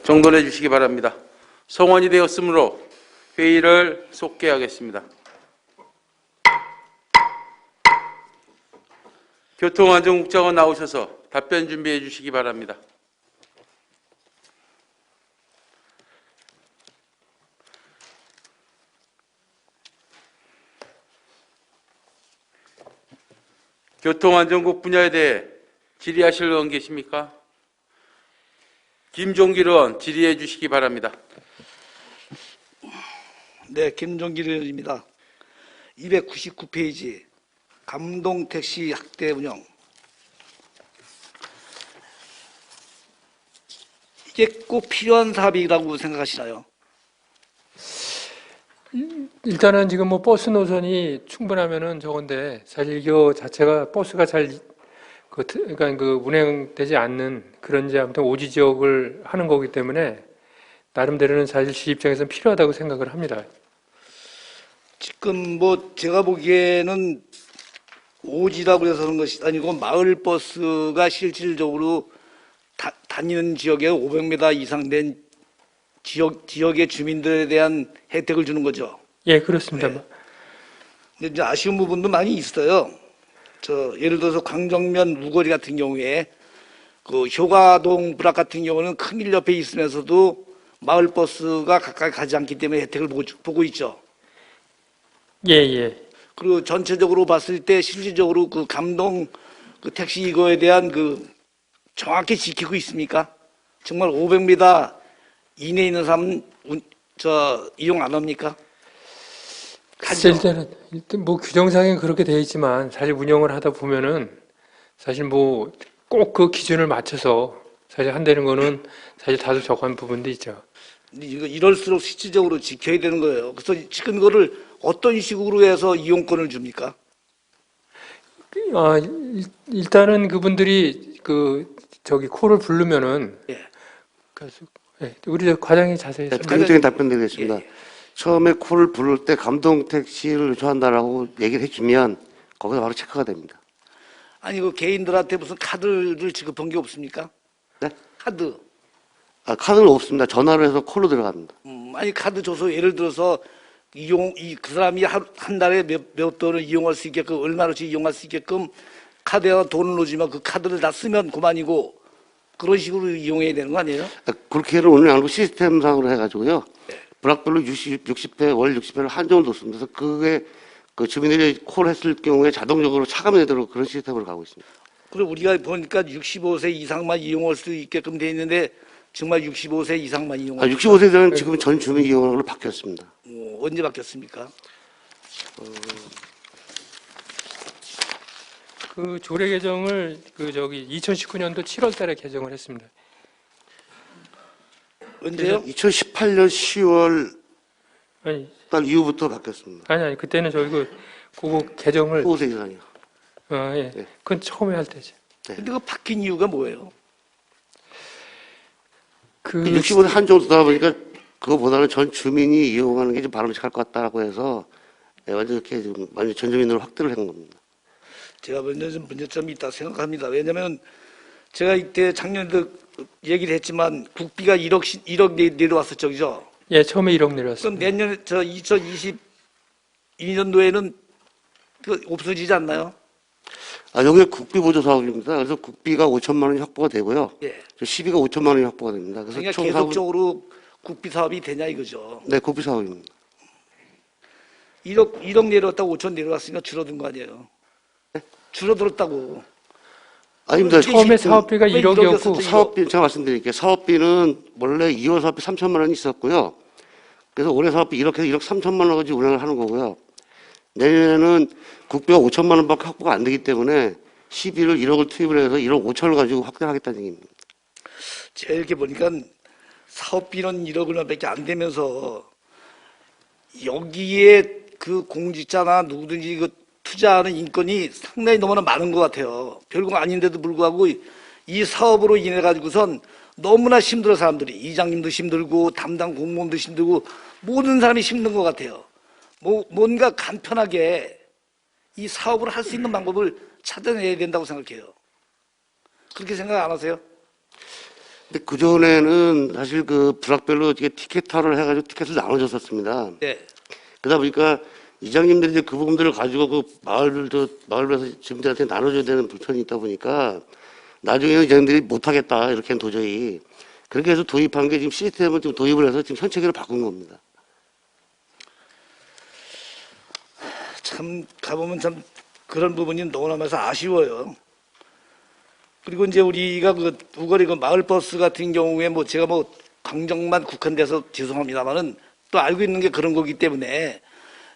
정돈해 주시기 바랍니다. 성원이 되었으므로 회의를 속개하겠습니다. 교통안전국장은 나오셔서 답변 준비해 주시기 바랍니다. 교통안전국 분야에 대해 질의하실 의원 계십니까? 김종길 의원 질의해 주시기 바랍니다. 네, 김종길 의원입니다. 299페이지 감동택시 학대 운영. 이게 꼭 필요한 사업이라고 생각하시나요? 일단은 지금 뭐 버스 노선이 충분하면은 저건데 사실 이거 자체가 버스가 그러니까 그 운행되지 않는 그런 이제 아무튼 오지 지역을 하는 거기 때문에 나름대로는 사실 시 입장에서는 필요하다고 생각을 합니다. 지금 뭐 제가 보기에는 오지라고 해서 하는 것이 아니고 마을 버스가 실질적으로 다니는 지역에 500m 이상 된 지역의 주민들에 대한 혜택을 주는 거죠. 예, 그렇습니다. 네. 근데 이제 아쉬운 부분도 많이 있어요. 예를 들어서 광정면 우거리 같은 경우에 그 효과동 불악 같은 경우는 큰 길 옆에 있으면서도 마을 버스가 가까이 가지 않기 때문에 혜택을 보고 있죠. 예, 예. 그리고 전체적으로 봤을 때 실질적으로 그 감동 그 택시 이거에 대한 그 정확히 지키고 있습니까? 정말 500m 이내에 있는 사람은 이용 안 합니까? 글쎄, 일단 뭐 규정상엔 그렇게 되어 있지만 사실 운영을 하다 보면은 사실 뭐 꼭 그 기준을 맞춰서 사실 한다는 거는 사실 다소 적은 부분도 있죠. 이럴수록 실질적으로 지켜야 되는 거예요. 그래서 지금 이거를 어떤 식으로 해서 이용권을 줍니까? 일단은 그분들이 콜을 부르면은 예. 예, 우리 과장이 자세히 네, 단적인 답변 드리겠습니다. 예. 처음에 콜을 부를 때 감동 택시를 요청한다라고 얘기를 해주면 거기서 바로 체크가 됩니다. 아니 그 개인들한테 무슨 카드를 지급한 게 없습니까? 네? 카드. 카드는 없습니다. 전화로 해서 콜로 들어갑니다. 아니 카드 줘서 예를 들어서 그 사람이 한 달에 몇 돈을 이용할 수 있게끔 얼마로씩 이용할 수 있게끔 카드에다 돈을 넣어주면 그 카드를 다 쓰면 그만이고 그런 식으로 이용해야 되는 거 아니에요? 그렇게는 오늘 안 하고 시스템상으로 해가지고요. 불악별로 60회, 월 60회를 한정을 뒀습니다. 그래서 그게 그 주민들이 콜했을 경우에 자동적으로 차감이 되도록 그런 시스템으로 가고 있습니다. 그리고 우리가 보니까 65세 이상만 이용할 수 있게끔 돼 있는데 정말 65세 이상만 이용할 65세들은 지금 전 주민 이용하는 걸로 바뀌었습니다. 언제 바뀌었습니까? 그 조례 개정을 2019년도 7월달에 개정을 했습니다. 언제요? 2018년 10월 아니 달 이후부터 바뀌었습니다. 아니 그때는 그거 개정을 65세 이상이요. 예. 네. 그건 처음에 할 때죠. 근데 그 바뀐 이유가 뭐예요? 65세 한정을 두다 보니까 그거보다는 전 주민이 이용하는 게 좀 바람직할 것 같다라고 해서 완전 이렇게 좀 완전 전 주민으로 확대를 한 겁니다. 제가 문제점이 있다 생각합니다. 왜냐하면 제가 이때 작년에도 얘기를 했지만 국비가 1억 내려왔었죠, 그죠? 예, 처음에 1억 그럼 내려왔습니다. 내년 2022년도에는 그 없어지지 않나요? 여기 국비 보조 사업입니다. 그래서 국비가 5천만 원이 확보가 되고요. 예. 시비가 5천만 원이 확보가 됩니다. 그래서 그러니까 총 사업은 계속적으로 국비 사업이 되냐 이거죠. 네, 국비 사업입니다. 1억 내려왔다고 5천 내려왔으니까 줄어든 거 아니에요? 줄어들었다고. 아닙니다. 처음에 사업비가 왜 1억이었고 1억이었었죠? 사업비 제가 말씀드릴게요. 사업비는 원래 2월 사업비 3천만 원이 있었고요. 그래서 올해 사업비 이렇게 1억 3천만 원까지 운영을 하는 거고요. 내년에는 국비가 5천만 원밖에 확보가 안 되기 때문에 시비를 1억을 투입을 해서 1억 5천을 가지고 확대하겠다는 얘기입니다. 제가 이렇게 보니까 사업비는 1억 얼마밖에 안 되면서 여기에 그 공직자나 누구든지 그 투자하는 인건이 상당히 너무나 많은 것 같아요. 별거 아닌데도 불구하고 이 사업으로 인해 가지고선 너무나 힘들어 사람들이 이장님도 힘들고 담당 공무원도 힘들고 모든 사람이 힘든 것 같아요. 뭔가 간편하게 이 사업을 할 수 있는 방법을 찾아내야 된다고 생각해요. 그렇게 생각 안 하세요? 근데 그전에는 사실 그 블락별로 이렇게 티켓화를 해가지고 티켓을 나눠줬었습니다. 네. 그러다 보니까 이장님들이 이제 그 부분들을 가지고 그 마을에서 주민들한테 나눠줘야 되는 불편이 있다 보니까 나중에는 이장님들이 못하겠다 이렇게 도저히 그렇게 해서 도입한 게 지금 시스템을 좀 도입을 해서 지금 현체계로 바꾼 겁니다. 참 가보면 참 그런 부분이 너무나면서 아쉬워요. 그리고 이제 우리가 그 우거리 그 마을 버스 같은 경우에 뭐 제가 뭐 강정만 국한돼서 죄송합니다만은 또 알고 있는 게 그런 거기 때문에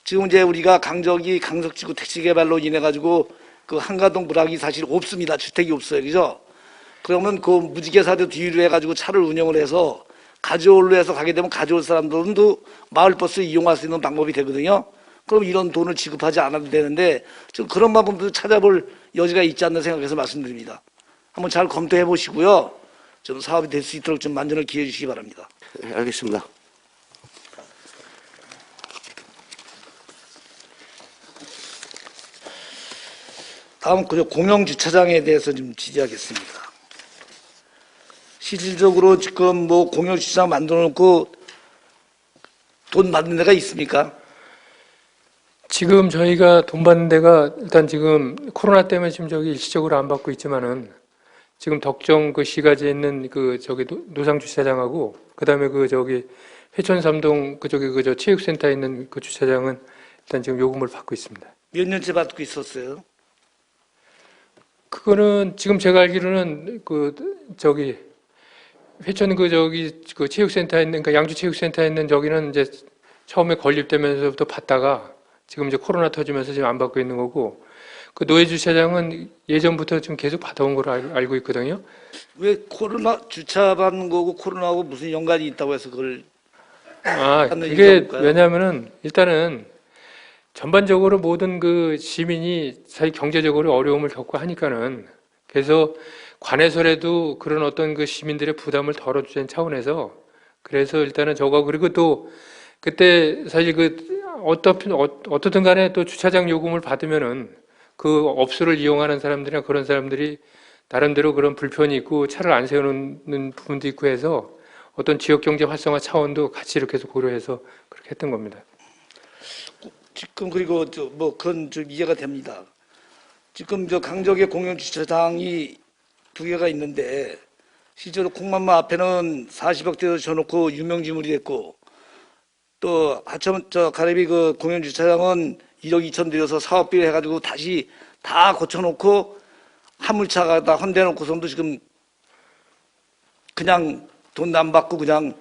지금 이제 우리가 강석지구 택지 개발로 인해 가지고 그 한가동 불락이 사실 없습니다. 주택이 없어요. 그죠? 그러면 그 무지개사도 뒤로 해가지고 차를 운영을 해서 가져올로 해서 가게 되면 가져올 사람들도 마을버스 이용할 수 있는 방법이 되거든요. 그럼 이런 돈을 지급하지 않아도 되는데 좀 그런 방법도 찾아볼 여지가 있지 않나 생각해서 말씀드립니다. 한번 잘 검토해 보시고요. 좀 사업이 될 수 있도록 좀 만전을 기해 주시기 바랍니다. 네, 알겠습니다. 다음 공영주차장에 대해서 좀 지지하겠습니다. 실질적으로 지금 뭐 공영주차장 만들어 놓고 돈 받는 데가 있습니까? 지금 저희가 돈 받는 데가 일단 지금 코로나 때문에 지금 저기 일시적으로 안 받고 있지만은 지금 덕정 그 시가지에 있는 그 저기 노상 주차장하고 그다음에 그 저기 회천 삼동 그 저기 그 저 체육센터에 있는 그 주차장은 일단 지금 요금을 받고 있습니다. 몇 년째 받고 있었어요? 그거는 지금 제가 알기로는 그 저기 회천 그 저기 그 체육센터에 있는 그 양주 체육센터에 있는 저기는 이제 처음에 건립되면서부터 받다가 지금 이제 코로나 터지면서 지금 안 받고 있는 거고 그 노예 주차장은 예전부터 지금 계속 받아온 걸로 알고 있거든요. 왜 코로나 주차 받는 거고 코로나하고 무슨 연관이 있다고 해서 그걸 받는 그게 이유가 왜냐하면은 일단은 전반적으로 모든 그 시민이 사실 경제적으로 어려움을 겪고 하니까는 그래서 관에서라도 그런 어떤 그 시민들의 부담을 덜어주자는 차원에서 그래서 일단은 저거 그리고 또 그때 사실 그 어떻든 간에 또 주차장 요금을 받으면은 그 업소를 이용하는 사람들이나 그런 사람들이 나름대로 그런 불편이 있고 차를 안 세우는 부분도 있고 해서 어떤 지역 경제 활성화 차원도 같이 이렇게 해서 고려해서 그렇게 했던 겁니다. 지금 그리고 뭐 그건 좀 이해가 됩니다. 지금 저 강적의 공영 주차장이 두 개가 있는데 실제로 콩맘마 앞에는 40억대로 줘놓고 유명지물이 됐고 또 하천 저 가래비 그 공영 주차장은 1억 2천 들여서 사업비를 해가지고 다시 다 고쳐놓고 화물차가 다 헌대놓고선도 지금 그냥 돈 안 받고 그냥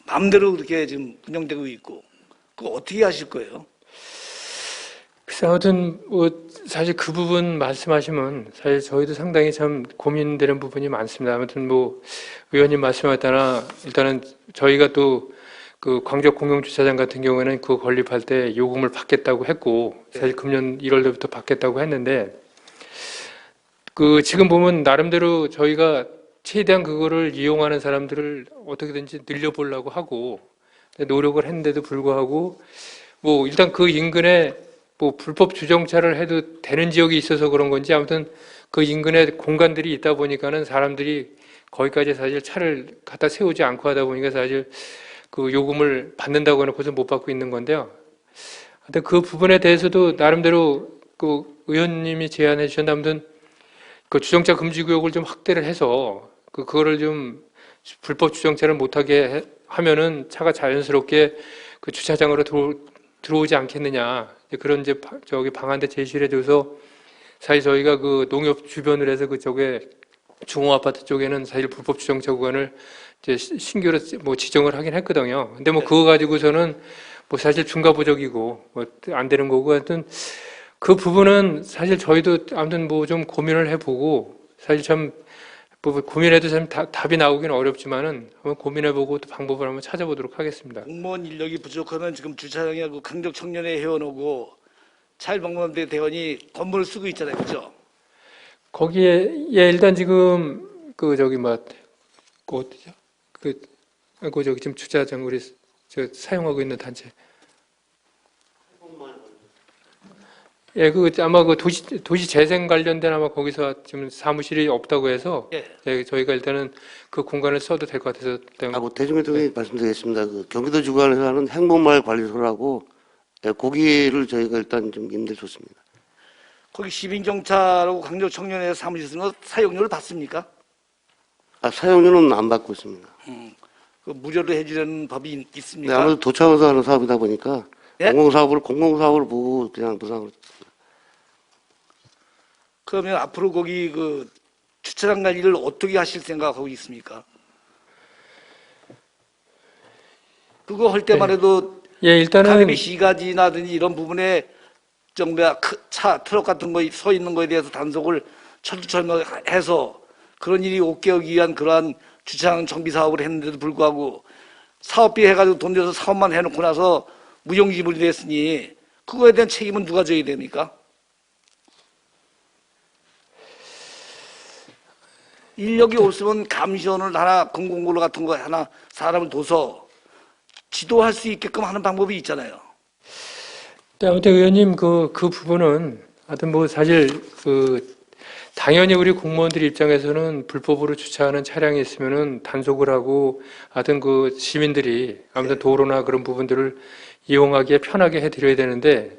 마음대로 그렇게 지금 운영되고 있고 그거 어떻게 하실 거예요? 글쎄, 아무튼 뭐 사실 그 부분 말씀하시면 사실 저희도 상당히 참 고민되는 부분이 많습니다. 아무튼 뭐 의원님 말씀하셨다나 일단은 저희가 또 그 광적 공영주차장 같은 경우에는 그거 건립할 때 요금을 받겠다고 했고 사실 금년 1월부터 받겠다고 했는데 그 지금 보면 나름대로 저희가 최대한 그거를 이용하는 사람들을 어떻게든지 늘려보려고 하고 노력을 했는데도 불구하고 뭐 일단 그 인근에 뭐 불법 주정차를 해도 되는 지역이 있어서 그런 건지 아무튼 그 인근에 공간들이 있다 보니까는 사람들이 거기까지 사실 차를 갖다 세우지 않고 하다 보니까 사실 그 요금을 받는다고 해놓고서 못 받고 있는 건데요. 근데 그 부분에 대해서도 나름대로 그 의원님이 제안해 주셨는데 아무튼 그 주정차 금지 구역을 좀 확대를 해서 그거를 좀 불법 주정차를 못하게 하면은 차가 자연스럽게 그 주차장으로 들어오지 않겠느냐 그런 이제 저기 방안대 제시를 해줘서 사실 저희가 그 농협 주변을 해서 그쪽에 중흥아파트 쪽에는 사실 불법 주정차 구간을 이제 신규로 뭐 지정을 하긴 했거든요. 근데 뭐 그거 가지고서는 뭐 사실 중과부적이고 뭐 안 되는 거고 하여튼 그 부분은 사실 저희도 아무튼 뭐 좀 고민을 해보고 사실 참 뭐 고민해도 참 답이 나오긴 어렵지만은 한번 고민해보고 또 방법을 한번 찾아보도록 하겠습니다. 공무원 인력이 부족하면 지금 주차장에 그 강적 청년회 회원하고 차일방문대 대원이 건물을 쓰고 있잖아요, 그죠? 거기에 예 일단 지금 그 저기 뭐 그 어디죠? 그 저기 지금 주차장 우리 저 사용하고 있는 단체 예, 그 아마 그 도시 재생 관련된 아마 거기서 지금 사무실이 없다고 해서 예. 예, 저희가 일단은 그 공간을 써도 될 것 같아서 때문에 대중교통님 말씀드리겠습니다. 그 경기도 주관에서 하는 행복마을 관리소라고 거기를 저희가 일단 좀 임대 줬습니다. 거기 시민경찰하고 강력청년회 사무실 쓰는 거 사용료를 받습니까? 사용료는 안 받고 있습니다. 그 무료로 해주려는 법이 네, 있습니까? 아무래도 도청에서 하는 사업이다 보니까 예? 공공사업을 보고 그냥 무상으로. 그러면 앞으로 거기 그 주차장 관리를 어떻게 하실 생각하고 있습니까? 그거 할 때만 해도 예, 일단은 카네비 시가지나든지 이런 부분에 정부가 트럭 같은 거 서 있는 거에 대해서 단속을 철두철미해서 그런 일이 없게 하기 위한 그러한 주차장 정비 사업을 했는데도 불구하고 사업비 해가지고 돈 내서 사업만 해놓고 나서 무용지물이 됐으니 그거에 대한 책임은 누가 져야 됩니까? 인력이 없으면 감시원을 하나 공공근로 같은 거 하나 사람을 둬서 지도할 수 있게끔 하는 방법이 있잖아요. 네, 아무튼 의원님 그 부분은 하여튼 뭐 사실 그 당연히 우리 공무원들 입장에서는 불법으로 주차하는 차량이 있으면은 단속을 하고 하여튼 그 시민들이 아무튼 도로나 그런 부분들을 이용하기에 편하게 해드려야 되는데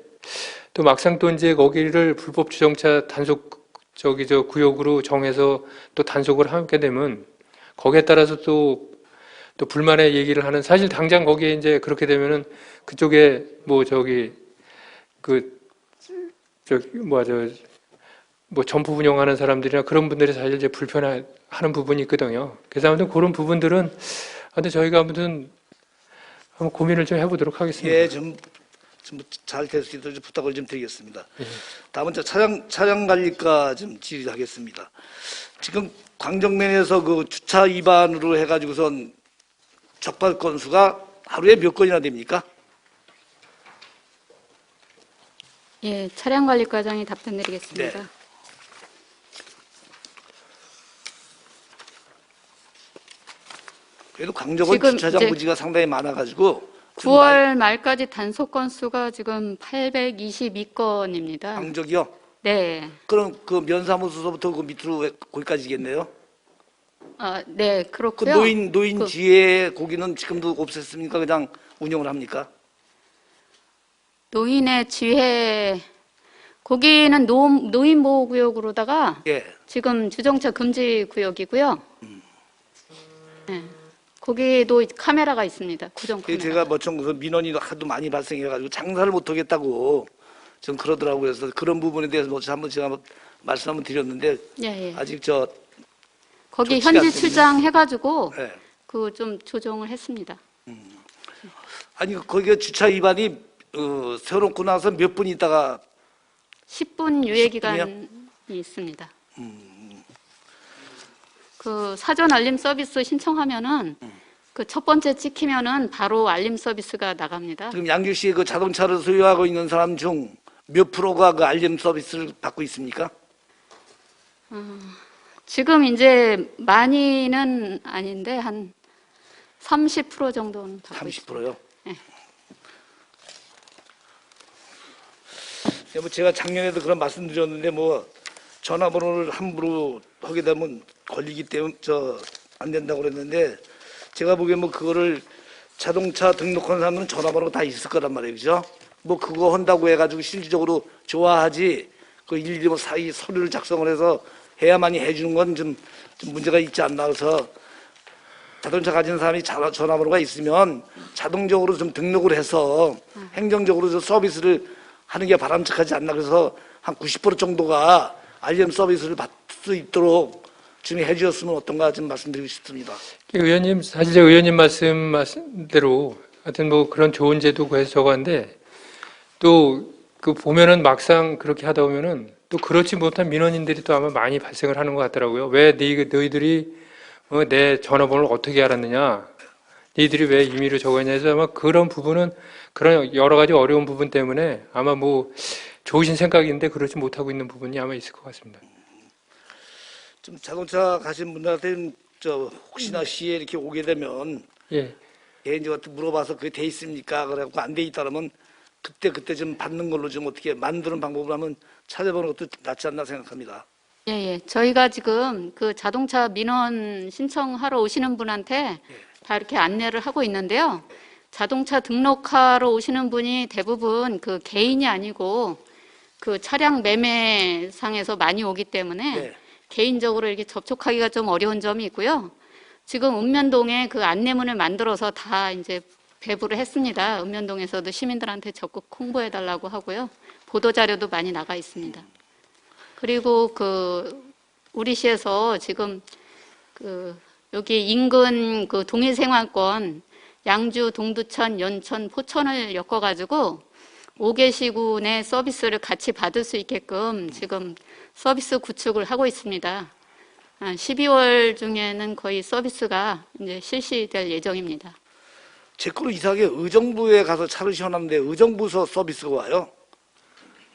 또 막상 또 이제 거기를 불법 주정차 단속 구역으로 정해서 또 단속을 하게 되면 거기에 따라서 또 불만의 얘기를 하는 사실 당장 거기에 이제 그렇게 되면은 그쪽에 뭐 점포 운영하는 사람들이나 그런 분들이 사실 이제 불편해하는 부분이 있거든요. 그래서 아무튼 그런 부분들은 아무튼 저희가 아무튼 한번 고민을 좀 해보도록 하겠습니다. 예, 좀 잘 될 수 있도록 부탁을 좀 드리겠습니다. 다음은 차량 관리과 좀 질의하겠습니다. 지금 광정면에서 그 주차 위반으로 해가지고선 적발 건수가 하루에 몇 건이나 됩니까? 예, 차량관리과장이 답변드리겠습니다. 네. 그래도 광적은 지금 주차장 이제 부지가 상당히 많아가지고 9월 말까지 단속 건수가 지금 822건입니다. 광적이요. 네, 그럼 그 면사무소서부터 그 밑으로 거기까지겠네요. 네, 그 그렇고요. 노인 지혜 거기는 지금도 없앴습니까? 그냥 운영을 합니까? 노인의 지회, 거기는 노인보호구역으로다가 예. 지금 주정차 금지 구역이고요. 네, 거기도 카메라가 있습니다. 고정 그 카메라. 제가 뭐좀 그 민원이 하도 많이 발생해가지고 장사를 못 하겠다고 좀 그러더라고요. 그래서 그런 부분에 대해서 뭐 한번 제가 한번 말씀 한번 드렸는데 예, 예. 아직 거기 좋지가 현지 않습니다. 출장해가지고 예. 그 좀 조정을 했습니다. 아니 거기가 주차 위반이 세워놓고 나서 몇 분 있다가 10분 유예 기간이 있습니다. 그 사전 알림 서비스 신청하면은 그 첫 번째 찍히면은 바로 알림 서비스가 나갑니다. 지금 양주시에 그 자동차를 소유하고 있는 사람 중 몇 프로가 그 알림 서비스를 받고 있습니까? 지금 이제 많이는 아닌데 한 30% 정도는 받고 있습니다. 30%요? 네. 뭐 제가 작년에도 그런 말씀드렸는데 뭐 전화번호를 함부로 하게 되면 걸리기 때문에 안 된다고 그랬는데 제가 보기엔 뭐 그거를 자동차 등록한 사람은 전화번호가 다 있을 거란 말이에요, 그죠? 뭐 그거 한다고 해가지고 실질적으로 좋아하지 그 일일이 뭐 사이 서류를 작성을 해서 해야만이 해주는 건 좀 문제가 있지 않나 그래서 자동차 가진 사람이 전화번호가 있으면 자동적으로 좀 등록을 해서 행정적으로 저 서비스를 하는 게 바람직하지 않나 그래서 한 90% 정도가 알림 서비스를 받을 수 있도록 좀 해주셨으면 어떤가 좀 말씀드리고 싶습니다. 의원님 사실 의원님 말씀대로 하여튼 뭐 그런 좋은 제도 구해서 적었는데 또 그 보면은 막상 그렇게 하다 보면은 또 그렇지 못한 민원인들이 또 아마 많이 발생을 하는 것 같더라고요. 왜 너희들이 내 전화번호를 어떻게 알았느냐? 너희들이 왜 임의로 적었냐 해서 아마 그런 부분은 그런 여러 가지 어려운 부분 때문에 아마 뭐 좋으신 생각인데 그렇지 못하고 있는 부분이 아마 있을 것 같습니다. 좀 자동차 가신 분들한테는 혹시나 시에 이렇게 오게 되면 예. 개인적으로 물어봐서 그게 돼 있습니까? 그래갖고 안 돼 있다면 그때 좀 받는 걸로 좀 어떻게 만드는 방법을 한번 찾아보는 것도 낫지 않나 생각합니다. 예, 예. 저희가 지금 그 자동차 민원 신청하러 오시는 분한테 다 이렇게 안내를 하고 있는데요. 자동차 등록하러 오시는 분이 대부분 그 개인이 아니고 그 차량 매매상에서 많이 오기 때문에 네. 개인적으로 이렇게 접촉하기가 좀 어려운 점이 있고요. 지금 읍면동에 그 안내문을 만들어서 다 이제 배부를 했습니다. 읍면동에서도 시민들한테 적극 홍보해달라고 하고요. 보도자료도 많이 나가 있습니다. 그리고 그 우리 시에서 지금 그 여기 인근 그 동일생활권 양주, 동두천, 연천, 포천을 엮어가지고 5개 시군의 서비스를 같이 받을 수 있게끔 지금 서비스 구축을 하고 있습니다. 12월 중에는 거의 서비스가 이제 실시될 예정입니다. 제 거로 이상하게 의정부에 가서 차를 시원하는데 의정부서 서비스가 와요.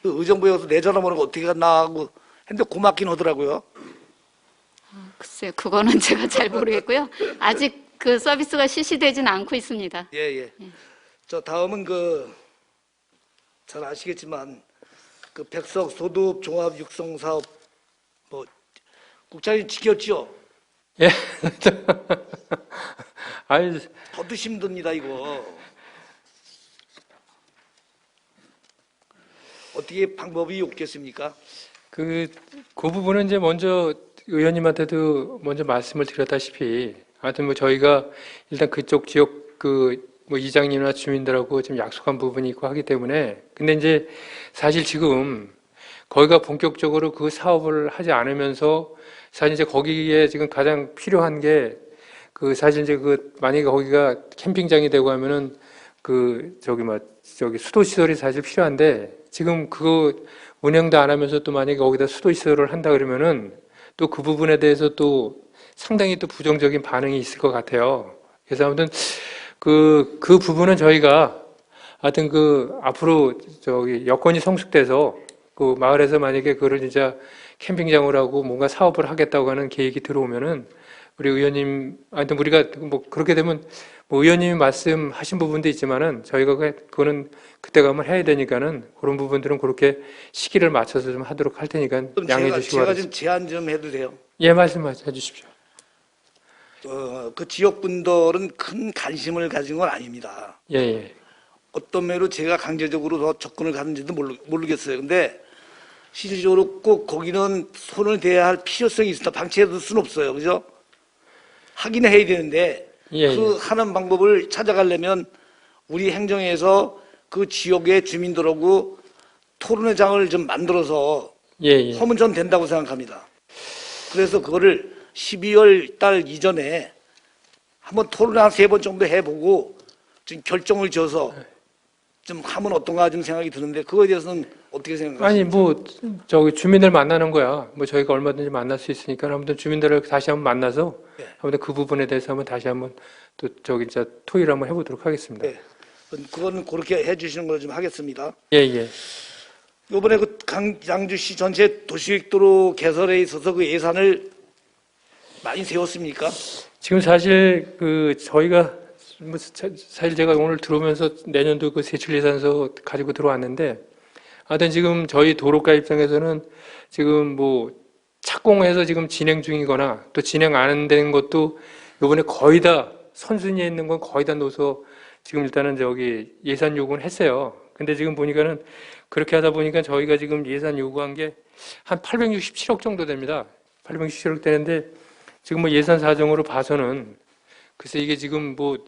그 의정부에 가서 내 전화번호가 어떻게 갔나 하고 했는데 고맙긴 하더라고요. 글쎄요, 그거는 제가 잘 모르겠고요. 아직 그 서비스가 실시되지는 않고 있습니다. 예. 저 다음은 잘 아시겠지만 그 백석 소득 종합 육성 사업 뭐 국장님 지켰죠? 예. 아니, 더도 힘듭니다 이거. 어떻게 방법이 없겠습니까? 그 부분은 이제 먼저 의원님한테도 먼저 말씀을 드렸다시피, 하여튼 뭐 저희가 일단 그쪽 지역 뭐 이장님이나 주민들하고 좀 약속한 부분이 있고 하기 때문에, 근데 이제 사실 지금 거기가 본격적으로 그 사업을 하지 않으면서 사실 이제 거기에 지금 가장 필요한 게 사실 이제 만약에 거기가 캠핑장이 되고 하면은 저기 수도 시설이 사실 필요한데, 지금 그거 운영도 안 하면서 또 만약에 거기다 수도 시설을 한다 그러면은 또 그 부분에 대해서 또 상당히 또 부정적인 반응이 있을 것 같아요. 그래서 아무튼 그 부분은 저희가 하여튼 앞으로 저기 여건이 성숙돼서 그 마을에서 만약에 그걸 진짜 캠핑장으로 하고 뭔가 사업을 하겠다고 하는 계획이 들어오면은 우리 의원님, 하여튼 우리가 뭐 그렇게 되면 뭐 의원님이 말씀하신 부분도 있지만은 저희가 그거는 그때 가면 해야 되니까는 그런 부분들은 그렇게 시기를 맞춰서 좀 하도록 할 테니까 그럼 양해해 제가 주시기 좀 바랍니다. 제안 좀 해도 돼요? 예, 말씀해 주십시오. 그 지역분들은 큰 관심을 가진 건 아닙니다. 예. 어떤 면으로 제가 강제적으로 더 접근을 가는지도 모르겠어요. 근데 실질적으로 꼭 거기는 손을 대야 할 필요성이 있다. 방치해둘 수는 없어요. 그죠? 하긴 해야 되는데 예. 하는 방법을 찾아가려면 우리 행정에서 그 지역의 주민들하고 토론회장을 좀 만들어서 예. 하면 전 된다고 생각합니다. 그래서 그거를 12월 달 이전에 한번 토론회 한 3번 정도 해보고 좀 결정을 지어서 좀 하면 어떤가 좀 생각이 드는데 그거에 대해서는 어떻게 생각하세요? 아니 뭐 저기 주민들 만나는 거야. 뭐 저희가 얼마든지 만날 수 있으니까 아무튼 주민들을 다시 한번 만나서 네. 아무튼 그 부분에 대해서 한번 다시 한번 또 저기 진짜 토의를 한번 해보도록 하겠습니다. 네. 그거는 그렇게 해주시는 걸로 좀 하겠습니다. 예. 이번에 양주시 전체 도시계획도로 개설에 있어서 그 예산을 많이 세웠습니까? 지금 사실 저희가 뭐 사실 제가 오늘 들어오면서 내년도 세출 예산서 가지고 들어왔는데, 하여튼 지금 저희 도로가 입장에서는 지금 뭐 착공해서 지금 진행 중이거나 또 진행 안 된 것도 이번에 거의 다 선순위에 있는 건 거의 다 넣어서 지금 일단은 저기 예산 요구는 했어요. 근데 지금 보니까는 그렇게 하다 보니까 저희가 지금 예산 요구한 게 한 867억 정도 됩니다. 867억 되는데 지금 뭐 예산 사정으로 봐서는 글쎄 이게 지금 뭐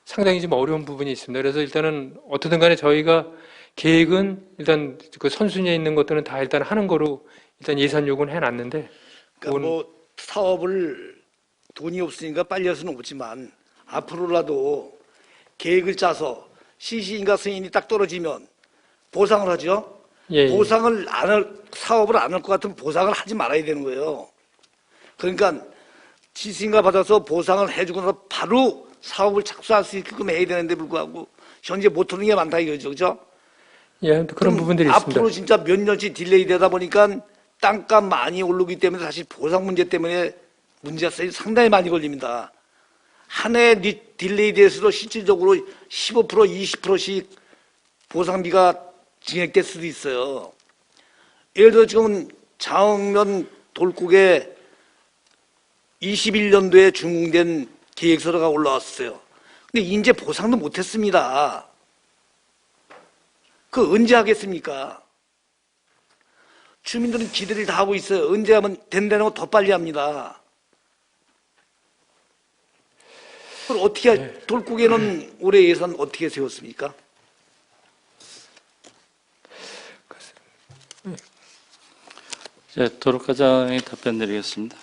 상당히 좀 어려운 부분이 있습니다. 그래서 일단은 어떻든 간에 저희가 계획은 일단 그 선순위에 있는 것들은 다 일단 하는 거로 일단 예산 요구는 해놨는데, 그러니까 뭐 사업을 돈이 없으니까 빨리 할 수는 없지만 앞으로라도 계획을 짜서 시시인가 승인이 딱 떨어지면 보상을 하죠. 예. 보상을 사업을 안 할 것 같으면 보상을 하지 말아야 되는 거예요. 그러니까 시시인가 받아서 보상을 해주고 나서 바로 사업을 착수할 수 있게끔 해야 되는데 불구하고 현재 못하는 게 많다 이거죠. 그죠? 예, 아무튼 그런 부분들이 있습니다. 앞으로 진짜 몇 년씩 딜레이 되다 보니까 땅값 많이 오르기 때문에 사실 보상 문제 때문에 문제가 상당히 많이 걸립니다. 한 해 딜레이 돼서도 실질적으로 15% 20%씩 보상비가 증액될 수도 있어요. 예를 들어 지금 장흥면 돌국에 21년도에 준공된 계획서가 올라왔어요. 근데 이제 보상도 못했습니다. 그 언제 하겠습니까? 주민들은 기대를 다 하고 있어요. 언제 하면 된다는 거 더 빨리 합니다. 그걸 어떻게 돌국에는 올해 예산 어떻게 세웠습니까? 네, 도로과장이 답변드리겠습니다.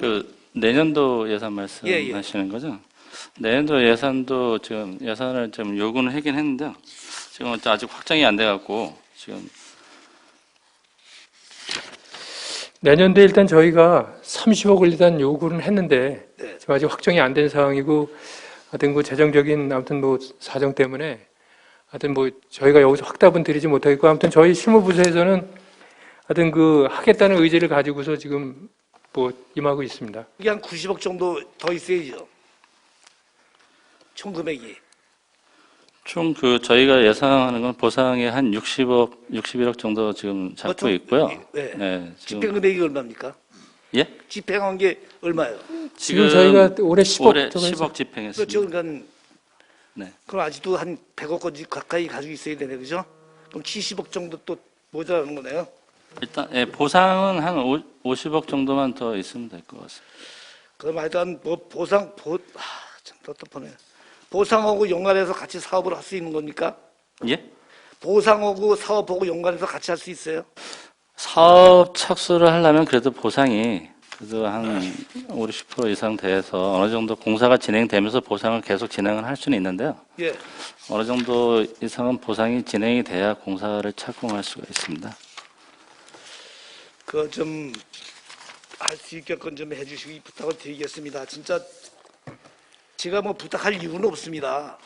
그 내년도 예산 말씀하시는 거죠? 내년도 예산도 지금 예산을 좀 요구는 하긴 했는데요. 지금 아직 확정이 안 돼갖고 지금 내년도 일단 저희가 30억을 일단 요구는 했는데 네. 지금 아직 확정이 안 된 상황이고 하여튼 그 재정적인 아무튼 뭐 사정 때문에 하여튼 뭐 저희가 여기서 확답은 드리지 못하겠고 아무튼 저희 실무부서에서는 하여튼 그 하겠다는 의지를 가지고서 지금 뭐 임하고 있습니다. 이게 한 90억 정도 더 있어야죠. 총 금액이. 총 그 저희가 예상하는 건 보상에 한 61억 정도 지금 잡고 있고요. 네. 네, 지금 집행 금액이 얼마입니까? 예? 집행한 게 얼마예요? 지금 저희가 올해 10억 올해 정도 10억 그렇죠. 집행했습니다. 그러니까 네. 그럼 아직도 한 100억 가까이 가지고 있어야 되네, 그죠? 그럼 70억 정도 또 모자라는 거네요. 일단 예, 보상은 한 50억 정도만 더 있으면 될 것 같습니다. 그럼 하여튼 뭐 참 답답하네. 보상하고 연관해서 같이 사업을 할 수 있는 겁니까? 예? 보상하고 사업하고 연관해서 같이 할 수 있어요? 사업 착수를 하려면 그래도 보상이 그래도 한 50, 60% 이상 돼서 어느 정도 공사가 진행되면서 보상을 계속 진행을 할 수는 있는데요. 예. 어느 정도 이상은 보상이 진행이 돼야 공사를 착공할 수가 있습니다. 그 좀 할 수 있게끔 좀 해주시기 부탁을 드리겠습니다. 진짜 제가 뭐 부탁할 이유는 없습니다.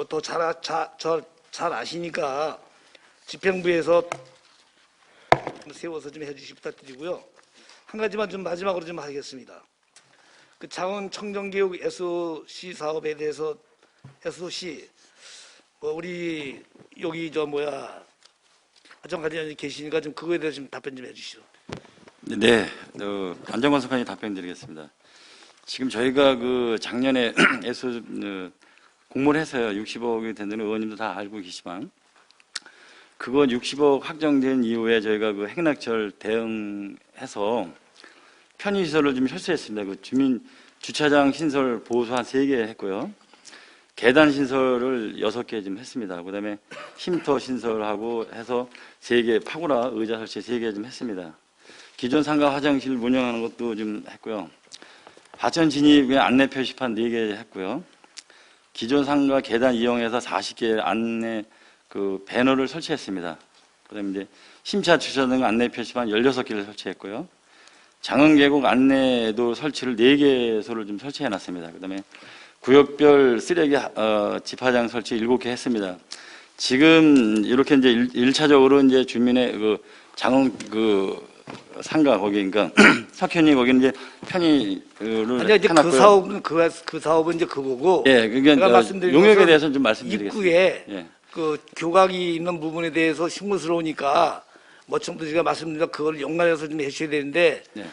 더 잘 아시니까 집행부에서 세워서 좀 해주시기 부탁드리고요. 한 가지만 좀 마지막으로 좀 하겠습니다. 그 장원 청정교육 SOC 사업에 대해서 SOC 뭐 우리 여기 화정관리원이 계시니까 좀 그거에 대해서 좀 답변 좀 해주시죠. 네, 안정권 석관이 답변드리겠습니다. 지금 저희가 그 작년에 공모를 해서요 60억이 된다는 의원님도 다 알고 계시지만 그거 60억 확정된 이후에 저희가 그 행락절 대응해서 편의시설을 좀 철수했습니다. 그 주민 주차장 신설 보수 한 3개 했고요. 계단 신설을 6개 좀 했습니다. 그 다음에 쉼터 신설하고 해서 3개, 파고라 의자 설치 3개 좀 했습니다. 기존 상가 화장실 운영하는 것도 좀 했고요. 하천 진입 안내 표시판 4개 했고요. 기존 상가 계단 이용해서 40개 안내 그 배너를 설치했습니다. 그 다음에 이제 심차 주차 등 안내 표시판 16개를 설치했고요. 장흥계곡 안내도 설치를 4개소를 좀 설치해 놨습니다. 그 다음에 구역별 쓰레기 집화장 설치 7개 했습니다. 지금 이렇게 이제 1차적으로 이제 주민의 그 장흥 그 상가 거기 그러니까 석현이 거기는 이제 편의를 아니 이제 해놨고요. 그 사업은 이제 그거고. 예, 제가 말씀드린 용역에 것은 대해서 좀 말씀드리겠습니다. 입구에 예. 그 교각이 있는 부분에 대해서 흉물스러우니까 뭐청도 제가 말씀드린 그걸 연관해서 좀 해주셔야 되는데 네.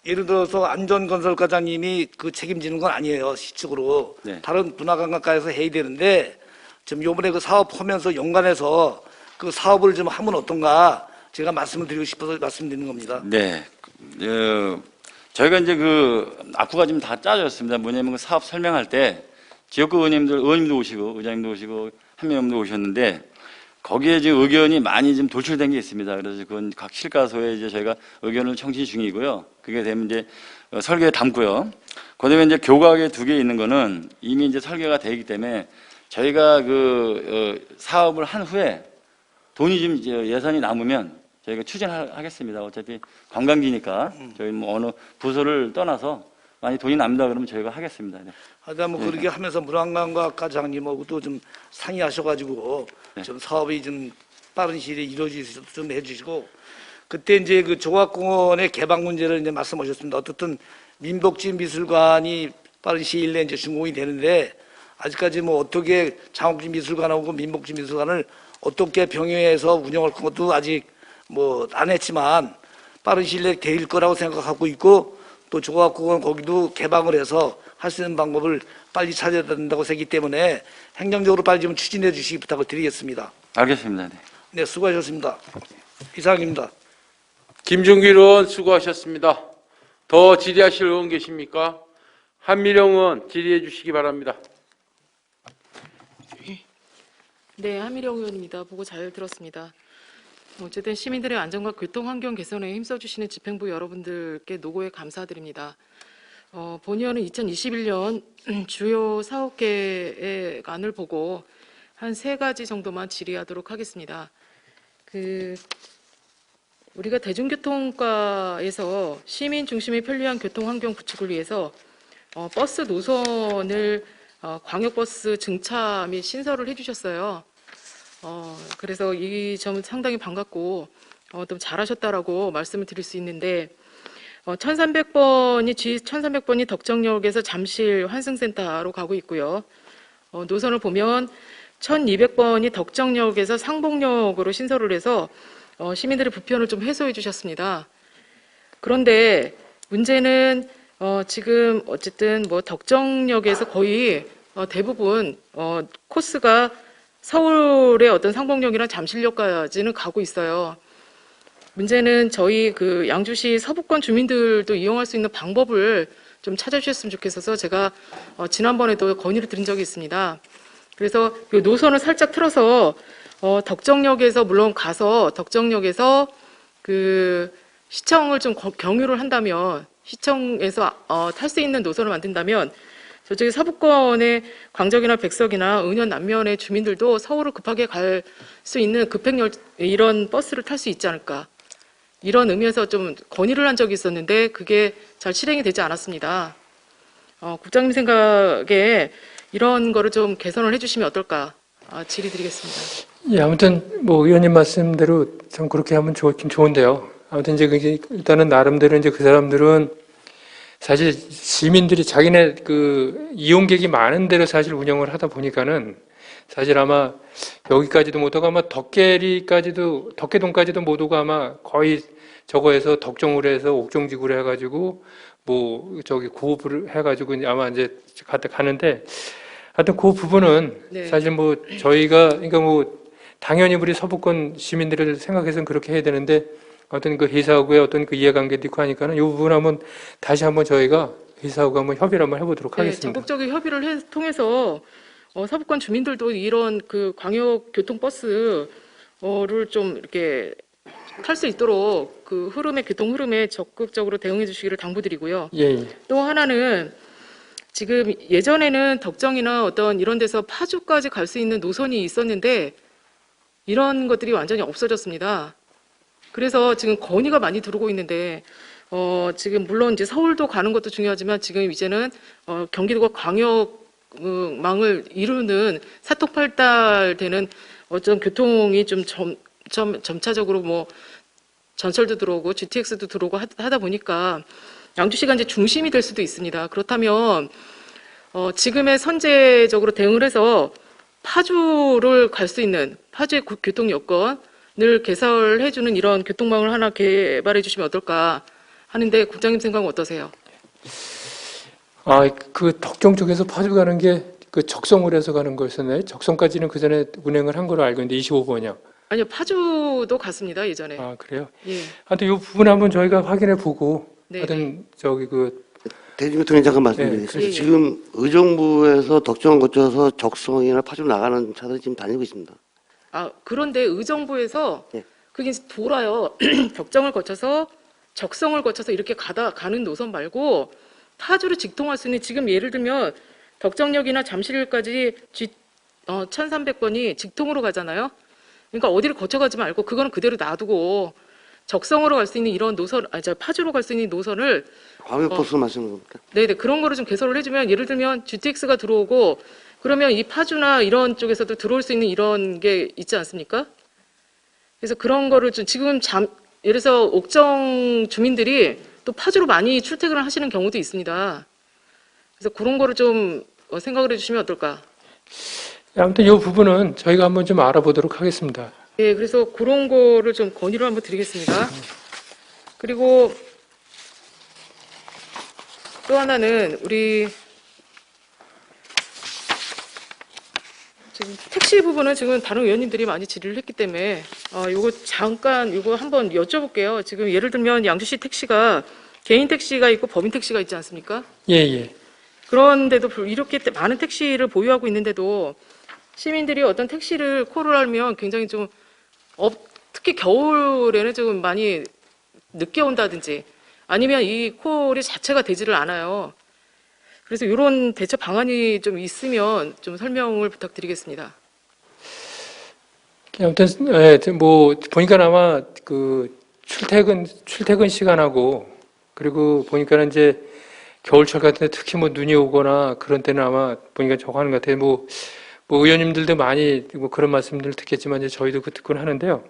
예를 들어서 안전건설과장님이 그 책임지는 건 아니에요 시축으로 네. 다른 문화관광과에서 해야 되는데 좀 요번에 그 사업하면서 연관해서 그 사업을 좀 하면 어떤가 제가 말씀을 드리고 싶어서 말씀드리는 겁니다. 네. 저희가 이제 그 악구가 좀 다 짜졌습니다. 뭐냐면 그 사업 설명할 때 지역구 의원님도 오시고 의장님도 오시고 한명도 오셨는데 거기에 지금 의견이 많이 좀 돌출된 게 있습니다. 그래서 그건 각 실가소에 이제 저희가 의견을 청취 중이고요. 그게 되면 이제 설계에 담고요. 그다음에 이제 교각에 2개 있는 거는 이미 이제 설계가 되기 때문에 저희가 그 사업을 한 후에 돈이 좀 예산이 남으면 저희가 추진하겠습니다. 어차피 관광지니까 저희 뭐 어느 부서를 떠나서 많이 돈이 남다 그러면 저희가 하겠습니다. 네. 하여튼 뭐 그렇게 하면서 문화관광과장님하고도 좀 상의하셔가지고 네. 좀 사업이 좀 빠른 시일에 이루어질 수 있도록 좀 해주시고 그때 이제 그 조각공원의 개방 문제를 이제 말씀하셨습니다. 어떻든 민복지 미술관이 빠른 시일 내에 이제 준공이 되는데 아직까지 뭐 어떻게 장옥진 미술관하고 민복진 미술관을 어떻게 병행해서 운영할 것도 아직 뭐 안 했지만 빠른 시일 내에 될 거라고 생각하고 있고 또 조각공원 거기도 개방을 해서 할 수 있는 방법을 빨리 찾아야 된다고 생각하기 때문에 행정적으로 빨리 좀 추진해 주시기 부탁을 드리겠습니다. 알겠습니다. 네. 네, 수고하셨습니다. 이상입니다. 김종길 의원 수고하셨습니다. 더 질의하실 의원 계십니까? 한미령 의원 질의해 주시기 바랍니다. 네, 한미령 의원입니다. 보고 잘 들었습니다. 어쨌든 시민들의 안전과 교통 환경 개선에 힘써주시는 집행부 여러분들께 노고에 감사드립니다. 본 의원은 2021년 주요 사업 계획안을 보고 한 3가지 정도만 질의하도록 하겠습니다. 우리가 대중교통과에서 시민 중심의 편리한 교통 환경 구축을 위해서 버스 노선을 광역버스 증차 및 신설을 해주셨어요. 그래서 이 점은 상당히 반갑고 좀 잘하셨다라고 말씀을 드릴 수 있는데 1300번이 덕정역에서 잠실 환승센터로 가고 있고요. 노선을 보면 1200번이 덕정역에서 상봉역으로 신설을 해서 시민들의 불편을 좀 해소해 주셨습니다. 그런데 문제는 지금 어쨌든 뭐 덕정역에서 거의 대부분 코스가 서울의 어떤 상봉역이나 잠실역까지는 가고 있어요. 문제는 저희 양주시 서부권 주민들도 이용할 수 있는 방법을 좀 찾아주셨으면 좋겠어서 제가 지난번에도 건의를 드린 적이 있습니다. 그래서 이 노선을 살짝 틀어서 덕정역에서 물론 가서 덕정역에서 시청을 좀 경유를 한다면 시청에서 탈 수 있는 노선을 만든다면 저쪽에 서부권의 광적이나 백석이나 은현 남면의 주민들도 서울을 급하게 갈 수 있는 급행열 이런 버스를 탈 수 있지 않을까 이런 의미에서 좀 건의를 한 적이 있었는데 그게 잘 실행이 되지 않았습니다. 국장님 생각에 이런 거를 좀 개선을 해주시면 어떨까 질의드리겠습니다. 예, 아무튼 뭐 의원님 말씀대로 참 그렇게 하면 좋긴 좋은데요. 아무튼 이제 일단은 나름대로 이제 그 사람들은 사실 시민들이 자기네 이용객이 많은 데로 사실 운영을 하다 보니까는 사실 아마 여기까지도 못 오고 아마 덕계동까지도 못 오고 아마 거의 저거에서 덕정으로 해서 옥정지구로 해가지고 뭐 저기 고업을 해가지고 아마 이제 가는데 하여튼 그 부분은 네. 사실 뭐 저희가 그러니까 뭐 당연히 우리 서부권 시민들을 생각해서는 그렇게 해야 되는데 어떤 회사하고의 어떤 이해관계도 있고 하니까는 이 부분 한번 다시 한번 저희가 회사하고 한번 협의를 한번 해보도록 하겠습니다. 네, 적극적인 협의를 통해서 서부권 주민들도 이런 광역 교통버스를 좀 이렇게 탈 수 있도록 교통 흐름에 적극적으로 대응해 주시기를 당부드리고요. 예. 또 하나는 지금 예전에는 덕정이나 어떤 이런 데서 파주까지 갈 수 있는 노선이 있었는데 이런 것들이 완전히 없어졌습니다. 그래서 지금 건의가 많이 들어오고 있는데 지금 물론 이제 서울도 가는 것도 중요하지만 지금 이제는 경기도가 광역망을 이루는 사통팔달되는 어떤 교통이 좀 점차적으로 뭐 전철도 들어오고 GTX도 들어오고 하다 보니까 양주시가 이제 중심이 될 수도 있습니다. 그렇다면 지금의 선제적으로 대응을 해서 파주를 갈 수 있는 파주의 교통 여건을 개설해주는 이런 교통망을 하나 개발해 주시면 어떨까 하는데 국장님 생각은 어떠세요? 덕정 쪽에서 파주 가는 게 적성으로 해서 가는 거였었나요? 적성까지는 그 전에 운행을 한 걸로 알고 있는데 25번이요. 아니요, 파주도 갔습니다 예전에. 아 그래요? 예. 하여튼 이 부분 한번 저희가 확인해 보고 네. 하여튼 대중교통에 잠깐 말씀드리겠습니다. 네. 지금 의정부에서 덕정을 거쳐서 적성이나 파주로 나가는 차들이 지금 다니고 있습니다. 그런데 의정부에서 예. 그게 돌아요. 덕정을 거쳐서 적성을 거쳐서 이렇게 가는 노선 말고 파주를 직통할 수 있는 지금 예를 들면 덕정역이나 잠실까지 1300번이 직통으로 가잖아요. 그러니까 어디를 거쳐가지 말고 그거는 그대로 놔두고 적성으로 갈 수 있는 이런 노선, 파주로 갈 수 있는 노선을 광역버스 말씀하시는 겁니까? 네네 그런 거를 좀 개설을 해주면 예를 들면 GTX가 들어오고 그러면 이 파주나 이런 쪽에서도 들어올 수 있는 이런 게 있지 않습니까? 그래서 그런 거를 좀 지금 예를 들어서 옥정 주민들이 또 파주로 많이 출퇴근을 하시는 경우도 있습니다. 그래서 그런 거를 좀 생각을 해주시면 어떨까? 아무튼 이 부분은 저희가 한번 좀 알아보도록 하겠습니다. 예, 그래서 그런 거를 좀 건의를 한번 드리겠습니다. 그리고 또 하나는 우리 지금 택시 부분은 지금 다른 의원님들이 많이 질의를 했기 때문에 요거 잠깐 요거 한번 여쭤볼게요. 지금 예를 들면 양주시 택시가 개인 택시가 있고 법인 택시가 있지 않습니까? 예, 예. 그런데도 이렇게 많은 택시를 보유하고 있는데도 시민들이 어떤 택시를 콜을 하면 굉장히 좀 특히 겨울에는 좀 많이 늦게 온다든지 아니면 이 콜이 자체가 되지를 않아요. 그래서 이런 대처 방안이 좀 있으면 좀 설명을 부탁드리겠습니다. 아무튼 예, 뭐 보니까 아마 그 출퇴근 시간하고 그리고 보니까는 이제 겨울철 같은 데 특히 뭐 눈이 오거나 그런 때는 아마 보니까 저거 하는 것 같아요. 뭐 의원님들도 많이 뭐 그런 말씀들을 듣겠지만 이제 저희도 그 듣곤 하는데요.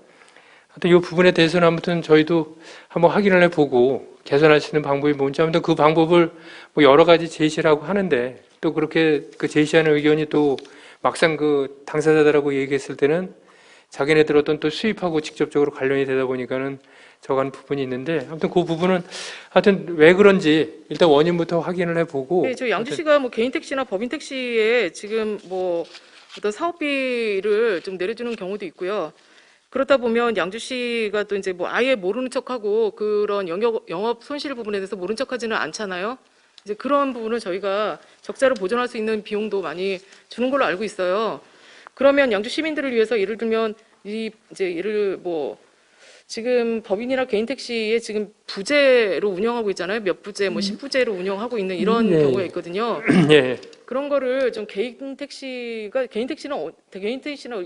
하여튼 이 부분에 대해서는 아무튼 저희도 한번 확인을 해보고 개선할 수 있는 방법이 뭔지 아무튼 그 방법을 뭐 여러 가지 제시라고 하는데 또 그렇게 그 제시하는 의견이 또 막상 그 당사자들하고 얘기했을 때는 자기네들 어떤 또 수입하고 직접적으로 관련이 되다 보니까는 저간 부분이 있는데 아무튼 그 부분은 하여튼 왜 그런지 일단 원인부터 확인을 해보고. 네, 저 양주시가 뭐 개인 택시나 법인 택시에 지금 뭐 어떤 사업비를 좀 내려주는 경우도 있고요. 그렇다 보면 양주시가 또 이제 뭐 아예 모르는 척하고 그런 영업 손실 부분에 대해서 모른 척하지는 않잖아요. 이제 그런 부분은 저희가 적자를 보전할 수 있는 비용도 많이 주는 걸로 알고 있어요. 그러면 양주 시민들을 위해서 예를 들면 지금 법인이나 개인 택시에 지금 부재로 운영하고 있잖아요. 몇 부재, 뭐 10부재로 운영하고 있는 이런 네. 경우가 있거든요. 예. 그런 거를 좀 개인 택시는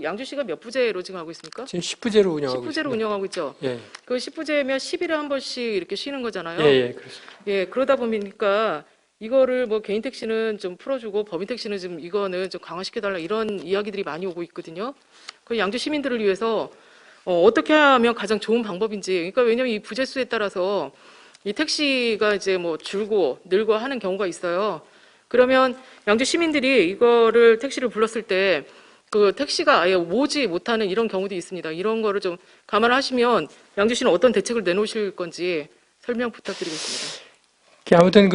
양주시가 몇 부재로 지금 하고 있습니까? 지금 10부제로 운영하고 10부재로 있습니다. 운영하고 있죠. 예. 그 10부재면 10일에 한 번씩 이렇게 쉬는 거잖아요. 예, 예, 그렇습니다. 예, 그러다 보니까 이거를 뭐 개인 택시는 좀 풀어주고 법인 택시는 좀 이거는 좀 강화시켜달라 이런 이야기들이 많이 오고 있거든요. 그 양주 시민들을 위해서 어떻게 하면 가장 좋은 방법인지. 그러니까 왜냐하면 이 부재수에 따라서 이 택시가 이제 뭐 줄고 늘고 하는 경우가 있어요. 그러면 양주 시민들이 이거를 택시를 불렀을 때 그 택시가 아예 오지 못하는 이런 경우도 있습니다. 이런 거를 좀 감안하시면 양주시는 어떤 대책을 내놓으실 건지 설명 부탁드리겠습니다. 아무튼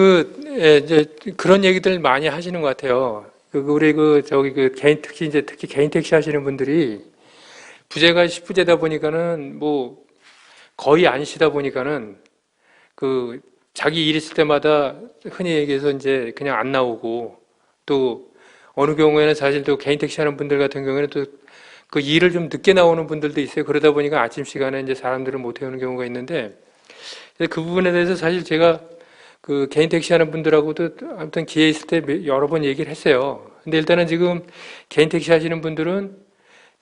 이제 그런 얘기들 많이 하시는 것 같아요. 우리 특히 개인 택시 하시는 분들이 부재가 10부재다 보니까는 뭐 거의 안 쉬다 보니까는 그 자기 일 있을 때마다 흔히 얘기해서 이제 그냥 안 나오고 또 어느 경우에는 사실 또 개인 택시 하는 분들 같은 경우에는 또 그 일을 좀 늦게 나오는 분들도 있어요. 그러다 보니까 아침 시간에 이제 사람들을 못 태우는 경우가 있는데 그 부분에 대해서 사실 제가 그 개인 택시 하는 분들하고도 아무튼 기회 있을 때 여러 번 얘기를 했어요. 근데 일단은 지금 개인 택시 하시는 분들은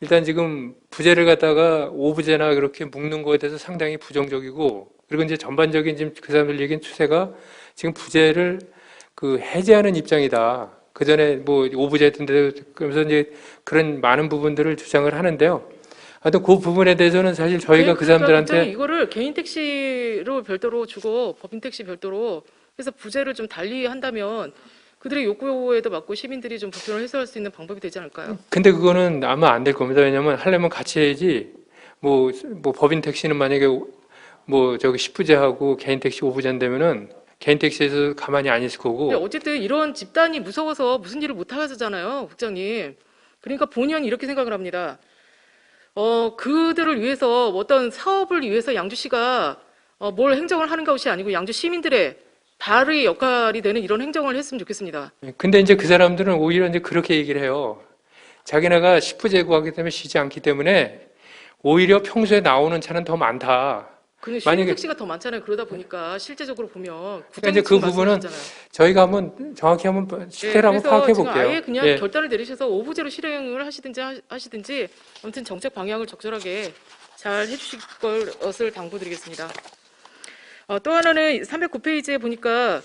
일단 지금 부재를 갖다가 5부재나 그렇게 묶는 거에 대해서 상당히 부정적이고 그리고 이제 전반적인 지금 그 사람들 얘기한 추세가 지금 부재를 그 해제하는 입장이다. 그 전에 뭐 5부재 했던데 그러면서 이제 그런 많은 부분들을 주장을 하는데요. 하여튼 그 부분에 대해서는 사실 저희가 그 사람들한테 이거를 개인 택시로 별도로 주고 법인 택시 별도로 해서 부재를 좀 달리 한다면 그들의 욕구에도 맞고 시민들이 좀 불편을 해소할 수 있는 방법이 되지 않을까요? 근데 그거는 아마 안 될 겁니다. 왜냐하면 하려면 같이 해야지. 뭐 법인 택시는 만약에 뭐 저기 10부제하고 개인 택시 5부제 되면은 개인 택시에서 가만히 안 있을 거고. 근데 어쨌든 이런 집단이 무서워서 무슨 일을 못 하잖아요, 국장님. 그러니까 본의원 이렇게 생각을 합니다. 그들을 위해서 어떤 사업을 위해서 양주시가 뭘 행정을 하는 것이 아니고 양주 시민들의 발의 역할이 되는 이런 행정을 했으면 좋겠습니다. 근데 이제 그 사람들은 오히려 이제 그렇게 얘기를 해요. 자기네가 10부제 구하기 때문에 쉬지 않기 때문에 오히려 평소에 나오는 차는 더 많다. 근데 쉬는 택시가 더 많잖아요. 그러다 보니까 실제적으로 보면 그러니까 이제 그 부분은 저희가 한번 정확히 한번 실태를 한번 파악해 볼게요. 아예 그냥 결단을 내리셔서 5부제로 실행을 하시든지 아무튼 정책 방향을 적절하게 잘 해주실 것을 당부드리겠습니다. 또 하나는 309페이지에 보니까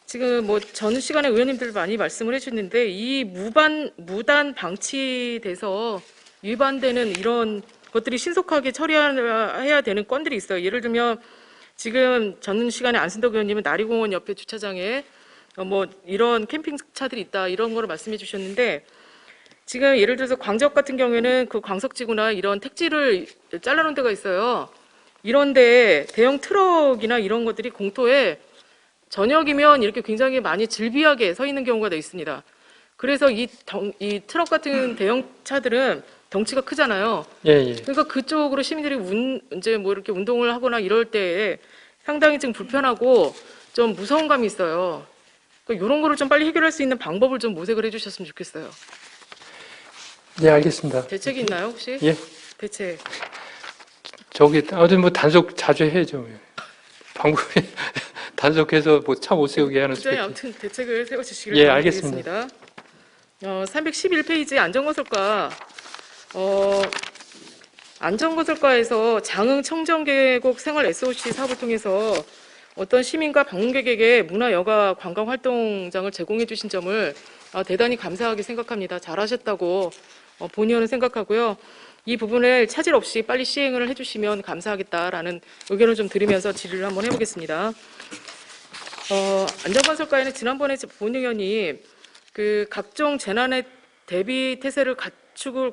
지금 뭐 전 시간에 의원님들 많이 말씀을 해주셨는데 이 무단 방치돼서 위반되는 이런 것들이 신속하게 처리해야 되는 건들이 있어요. 예를 들면 지금 전 시간에 안순덕 의원님은 나리공원 옆에 주차장에 뭐 이런 캠핑차들이 있다 이런 거를 말씀해 주셨는데 지금 예를 들어서 광적 같은 경우에는 그 광석지구나 이런 택지를 잘라놓은 데가 있어요. 이런데 대형 트럭이나 이런 것들이 공터에 저녁이면 이렇게 굉장히 많이 질비하게 서 있는 경우가 있습니다. 그래서 이 트럭 같은 대형 차들은 덩치가 크잖아요. 예, 예. 그러니까 그쪽으로 시민들이 이제 뭐 이렇게 운동을 하거나 이럴 때 상당히 좀 불편하고 좀 무서운 감이 있어요. 그러니까 이런 거를 좀 빨리 해결할 수 있는 방법을 좀 모색을 해주셨으면 좋겠어요. 예, 알겠습니다. 대책이 있나요 혹시? 예. 대책. 저기 어디 뭐 단속 자주 해야죠. 방법이 단속해서 뭐 차 못 세우게 하는 부장님 수밖에. 아무튼 대책을 세워주시길 예, 바라겠습니다. 311페이지 안전건설과 안전건설과에서 장흥 청정계곡 생활 SOC 사업을 통해서 어떤 시민과 방문객에게 문화, 여가, 관광 활동장을 제공해 주신 점을 대단히 감사하게 생각합니다. 잘하셨다고 본의원은 생각하고요. 이 부분을 차질 없이 빨리 시행을 해주시면 감사하겠다라는 의견을 좀 드리면서 질의를 한번 해보겠습니다. 안전건설과에는 지난번에 본의원이 그 각종 재난에 대비 태세를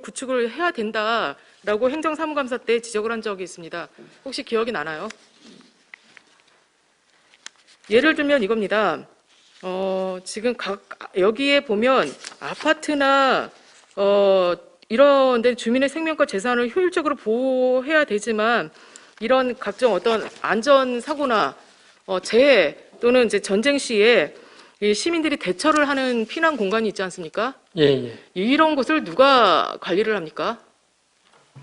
구축을 해야 된다라고 행정사무감사 때 지적을 한 적이 있습니다. 혹시 기억이 나나요? 예를 들면 이겁니다. 지금 여기에 보면 아파트나 이런 데 주민의 생명과 재산을 효율적으로 보호해야 되지만 이런 각종 어떤 안전 사고나 재해 또는 이제 전쟁 시에 이 시민들이 대처를 하는 피난 공간이 있지 않습니까? 예, 예. 이런 곳을 누가 관리를 합니까?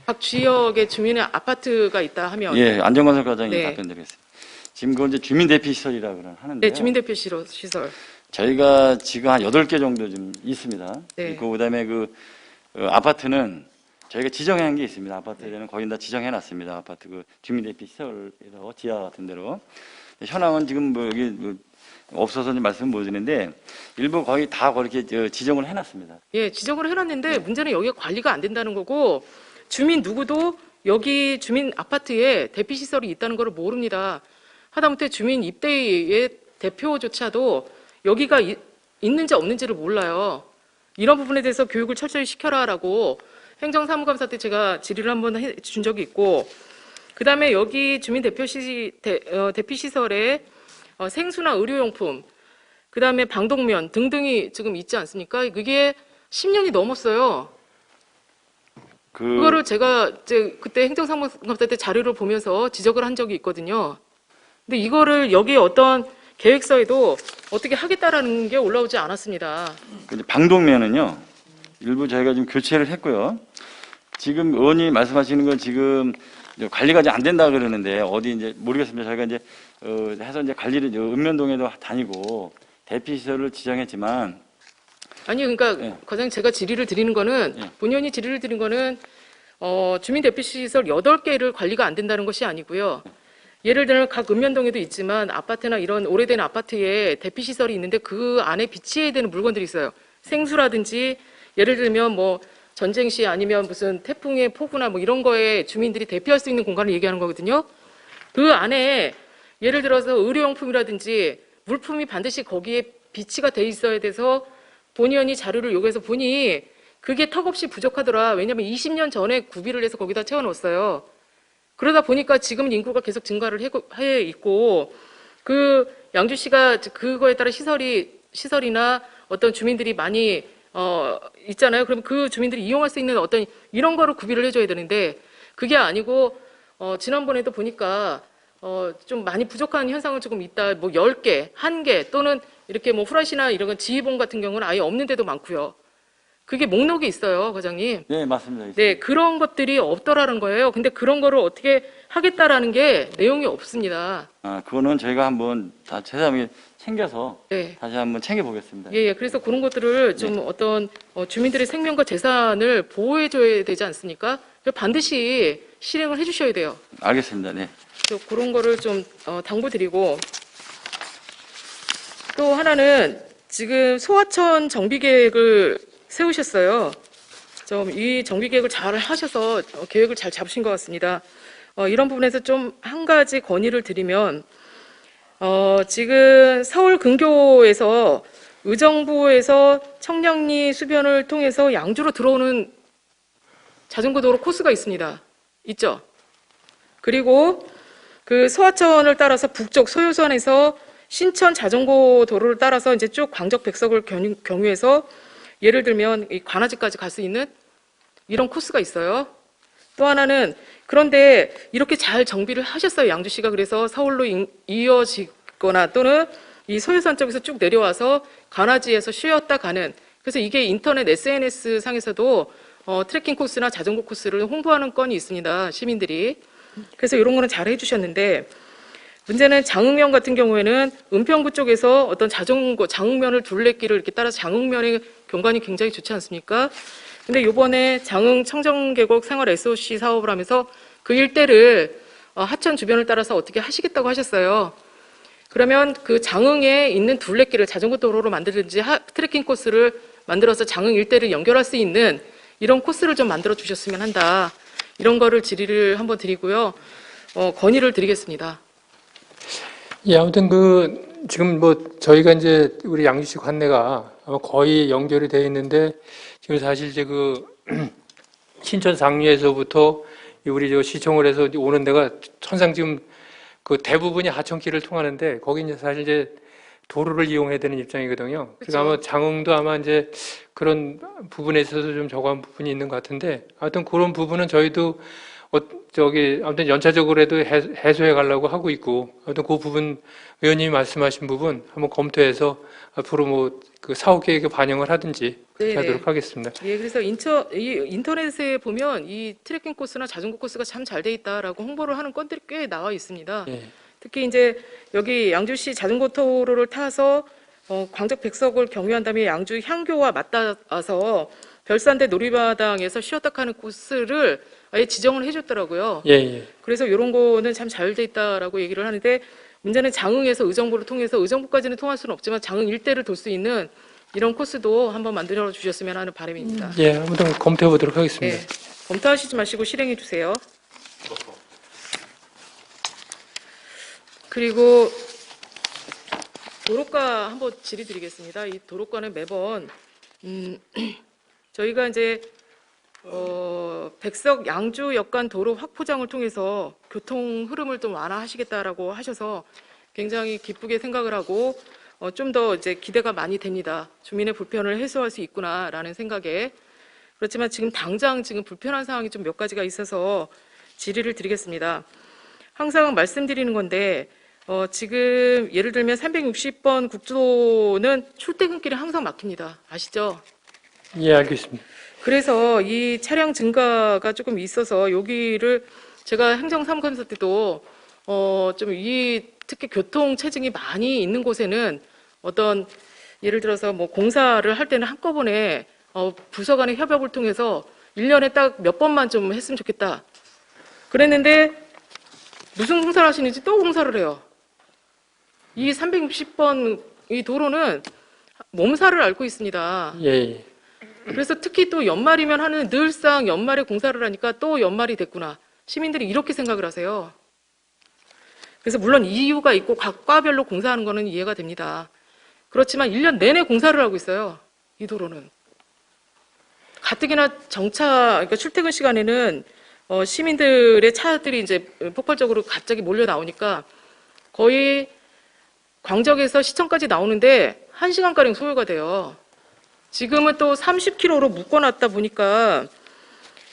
각 지역에 주민의 아파트가 있다 하면 예, 안전건설과장님 네. 답변드리겠습니다. 지금 그건 이제 주민대피시설이라고 하는데요. 네, 주민대표 시설. 저희가 지금 한 8개 정도 좀 있습니다. 네. 있고 그다음에 아파트는 저희가 지정한 게 있습니다. 아파트에는 거의 다 지정해 놨습니다. 아파트 주민대피 시설에서 지하 같은 데로. 현황은 지금 뭐 여기 없어서 말씀 못 드리는데 일부 거의 다 그렇게 지정을 해 놨습니다. 예, 지적을 해놨는데 문제는 여기가 관리가 안 된다는 거고 주민 누구도 여기 주민 아파트에 대피 시설이 있다는 걸 모릅니다. 하다못해 주민 입대의 대표조차도 여기가 있는지 없는지를 몰라요. 이런 부분에 대해서 교육을 철저히 시켜라라고 행정사무감사 때 제가 질의를 한번 해준 적이 있고 그다음에 여기 주민 대피 시설에 생수나 의료용품 그다음에 방독면 등등이 지금 있지 않습니까? 그게 10년이 넘었어요. 그거를 제가 그때 행정사무감사 때 자료를 보면서 지적을 한 적이 있거든요. 근데 이거를 여기 어떤 계획서에도 어떻게 하겠다라는 게 올라오지 않았습니다. 방독면은요, 일부 저희가 좀 교체를 했고요. 지금 의원님 말씀하시는 건 지금 관리가 이제 안 된다 그러는데 어디 이제 모르겠습니다. 저희가 이제 해서 이제 관리를 읍면동에도 다니고 대피 시설을 지정했지만 아니 그러니까 예. 과장님 제가 질의를 드리는 거는 예. 본의원이 질의를 드린 거는 주민 대피 시설 8개를 관리가 안 된다는 것이 아니고요. 예를 들면 각 읍면동에도 있지만 아파트나 이런 오래된 아파트에 대피 시설이 있는데 그 안에 비치해야 되는 물건들이 있어요. 생수라든지 예를 들면 뭐 전쟁 시 아니면 무슨 태풍의 폭우나 뭐 이런 거에 주민들이 대피할 수 있는 공간을 얘기하는 거거든요. 그 안에 예를 들어서 의료용품이라든지 물품이 반드시 거기에 비치가 돼 있어야 돼서 본의원이 자료를 요구해서 보니 그게 턱없이 부족하더라. 왜냐하면 20년 전에 구비를 해서 거기다 채워놓았어요. 그러다 보니까 지금 인구가 계속 증가를 해 있고 그 양주시가 그거에 따라 시설이나 어떤 주민들이 많이 있잖아요. 그럼 그 주민들이 이용할 수 있는 어떤 이런 거를 구비를 해줘야 되는데 그게 아니고 지난번에도 보니까 좀 많이 부족한 현상은 조금 있다. 뭐 10개, 1개 또는 이렇게 뭐 후라시나 이런 건 지휘봉 같은 경우는 아예 없는 데도 많고요. 그게 목록이 있어요, 과장님. 네 맞습니다. 네, 그런 것들이 없더라는 거예요. 근데 그런 거를 어떻게 하겠다라는 게 내용이 없습니다. 그거는 저희가 한번 다 세상에 챙겨서 네. 다시 한번 챙겨보겠습니다. 예, 그래서 그런 것들을 좀 어떤 주민들의 생명과 재산을 보호해줘야 되지 않습니까? 반드시 실행을 해주셔야 돼요. 알겠습니다. 네. 그래서 그런 거를 좀 당부드리고 또 하나는 지금 소하천 정비 계획을 세우셨어요. 좀 이 정비 계획을 잘 하셔서 계획을 잘 잡으신 것 같습니다. 이런 부분에서 좀 한 가지 건의를 드리면 지금 서울 근교에서 의정부에서 청량리 수변을 통해서 양주로 들어오는 자전거 도로 코스가 있습니다. 있죠? 그리고 그 소하천을 따라서 북쪽 소요선에서 신천 자전거 도로를 따라서 이제 쭉 광적 백석을 경유해서 예를 들면 이 관아지까지 갈 수 있는 이런 코스가 있어요. 또 하나는 그런데 이렇게 잘 정비를 하셨어요, 양주시가. 그래서 서울로 이어지거나 또는 이 소요산 쪽에서 쭉 내려와서 관아지에서 쉬었다 가는, 그래서 이게 인터넷 SNS 상에서도 트레킹 코스나 자전거 코스를 홍보하는 건이 있습니다, 시민들이. 그래서 이런 거는 잘 해주셨는데, 문제는 장흥면 같은 경우에는 은평구 쪽에서 어떤 자전거 장흥면을 둘레길을 이렇게 따라서 장흥면의 경관이 굉장히 좋지 않습니까? 근데 요번에 장흥 청정계곡 생활 SOC 사업을 하면서 그 일대를 하천 주변을 따라서 어떻게 하시겠다고 하셨어요. 그러면 그 장흥에 있는 둘레길을 자전거 도로로 만들든지 트레킹 코스를 만들어서 장흥 일대를 연결할 수 있는 이런 코스를 좀 만들어 주셨으면 한다. 이런 거를 질의를 한번 드리고요. 건의를 드리겠습니다. 예, 아무튼 지금 저희가 이제 우리 양주시 관내가 아마 거의 연결이 되어 있는데, 지금 사실 이제 신천 상류에서부터 우리 시청을 해서 오는 데가 천상 지금 대부분이 하천길을 통하는데, 거기 이제 사실 이제 도로를 이용해야 되는 입장이거든요. 그래서 아마 장흥도 아마 이제 그런 부분에 있어서 좀 저거한 부분이 있는 것 같은데, 아무튼 그런 부분은 저희도 아무튼 연차적으로라도 해소해 가려고 하고 있고, 아무튼 그 부분 의원님이 말씀하신 부분 한번 검토해서 앞으로 사업 계획에 반영을 하든지 그렇게 하도록 하겠습니다. 예, 그래서 인터넷에 보면 이 트레킹 코스나 자전거 코스가 참 잘 돼 있다라고 홍보를 하는 건들이 꽤 나와 있습니다. 예. 특히 이제 여기 양주시 자전거 도로를 타서 광적 백석을 경유한 다음에 양주 향교와 맞닿아서 별산대 놀이마당에서 쉬었다 가는 코스를 아예 지정을 해줬더라고요. 예, 예. 그래서 이런 거는 참 잘 돼 있다라고 얘기를 하는데, 문제는 장흥에서 의정부를 통해서 의정부까지는 통할 수는 없지만 장흥 일대를 돌 수 있는 이런 코스도 한번 만들어 주셨으면 하는 바람입니다. 예, 아무튼 검토해 보도록 하겠습니다. 네, 검토하시지 마시고 실행해 주세요. 그리고 도로가 한번 질의드리겠습니다. 이 도로가는 매번 저희가 이제 백석 양주 역간 도로 확포장을 통해서 교통 흐름을 좀 완화하시겠다라고 하셔서 굉장히 기쁘게 생각을 하고 좀 더 이제 기대가 많이 됩니다. 주민의 불편을 해소할 수 있구나라는 생각에. 그렇지만 지금 당장 불편한 상황이 좀 몇 가지가 있어서 질의를 드리겠습니다. 항상 말씀드리는 건데, 지금 예를 들면 360번 국도는 출퇴근길이 항상 막힙니다. 아시죠? 예, 알겠습니다. 그래서 이 차량 증가가 조금 있어서 여기를 제가 행정사무관서 때도 특히 교통 체증이 많이 있는 곳에는 어떤 예를 들어서 공사를 할 때는 한꺼번에 부서 간의 협업을 통해서 1년에 딱 몇 번만 좀 했으면 좋겠다. 그랬는데 무슨 공사를 하시는지 또 공사를 해요. 이 360번 이 도로는 몸살을 앓고 있습니다. 예. 그래서 특히 또 연말이면 하는 늘상 연말에 공사를 하니까 또 연말이 됐구나. 시민들이 이렇게 생각을 하세요. 그래서 물론 이유가 있고 각 과별로 공사하는 거는 이해가 됩니다. 그렇지만 1년 내내 공사를 하고 있어요. 이 도로는. 가뜩이나 그러니까 출퇴근 시간에는 시민들의 차들이 이제 폭발적으로 갑자기 몰려 나오니까 거의 광적에서 시청까지 나오는데 1시간가량 소요가 돼요. 지금은 또 30km로 묶어놨다 보니까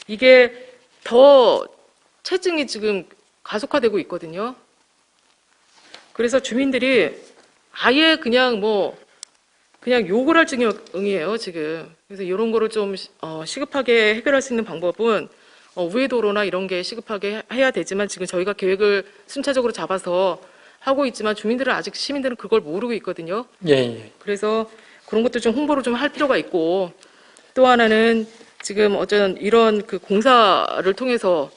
이게 더 체증이 지금 가속화되고 있거든요. 그래서 주민들이 아예 그냥 욕을 할 지경이에요, 지금. 그래서 이런 거를 좀 시급하게 해결할 수 있는 방법은 우회도로나 이런 게 시급하게 해야 되지만 지금 저희가 계획을 순차적으로 잡아서 하고 있지만 시민들은 그걸 모르고 있거든요. 예. 그래서 그런 것도 좀 홍보를 좀 할 필요가 있고, 또 하나는 지금 어쩐 이런 공사를 통해서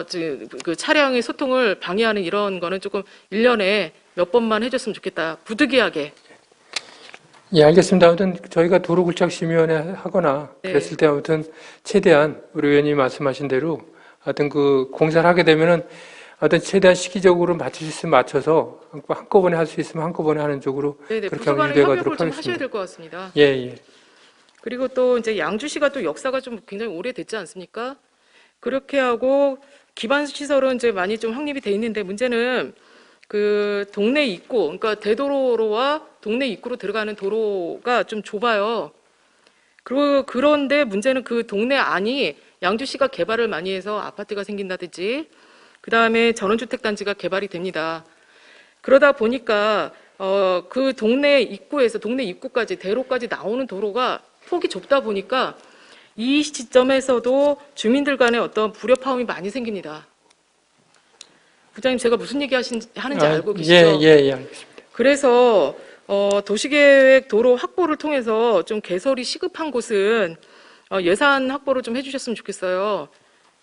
지금 차량의 소통을 방해하는 이런 거는 조금 1년에 몇 번만 해줬으면 좋겠다. 부득이하게. 예, 알겠습니다. 아무튼 저희가 도로굴착심의원회 하거나 네. 그랬을 때 아무튼 최대한 우리 의원님이 말씀하신 대로 하여튼 공사를 하게 되면은 하여튼 최대한 시기적으로 맞출 수 있으면 맞춰서 한꺼번에 할 수 있으면 한꺼번에 하는 쪽으로 네네, 그렇게 하면 부서간에 유도하도록 협력을 좀 하셔야 하겠습니다. 될 것 같습니다. 예, 예. 그리고 또 이제 양주시가 또 역사가 좀 굉장히 오래됐지 않습니까? 그렇게 하고 기반 시설은 이제 많이 좀 확립이 돼 있는데 문제는 그 동네 입구, 그러니까 대도로와 동네 입구로 들어가는 도로가 좀 좁아요. 그리고 그런데 문제는 그 동네 안이 양주시가 개발을 많이 해서 아파트가 생긴다든지 그 다음에 전원주택 단지가 개발이 됩니다. 그러다 보니까 그 동네 입구에서 동네 입구까지 대로까지 나오는 도로가 폭이 좁다 보니까 이 시점에서도 주민들 간의 어떤 불협화음이 많이 생깁니다. 부장님 제가 무슨 얘기 하는지 알고 계시죠? 예, 알겠습니다. 그래서 도시계획 도로 확보를 통해서 좀 개설이 시급한 곳은 예산 확보를 좀 해주셨으면 좋겠어요.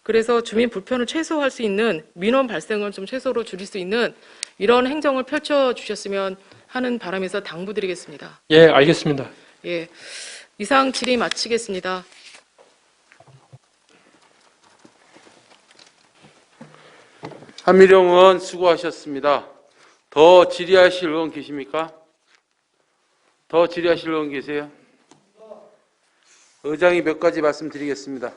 그래서 주민 불편을 최소화할 수 있는 민원 발생을 좀 최소로 줄일 수 있는 이런 행정을 펼쳐 주셨으면 하는 바람에서 당부드리겠습니다. 예, 알겠습니다. 예, 이상 질의 마치겠습니다. 한미령 의원 수고하셨습니다. 더 질의하실 의원 계십니까? 더 질의하실 의원 계세요? 의장이 몇 가지 말씀드리겠습니다.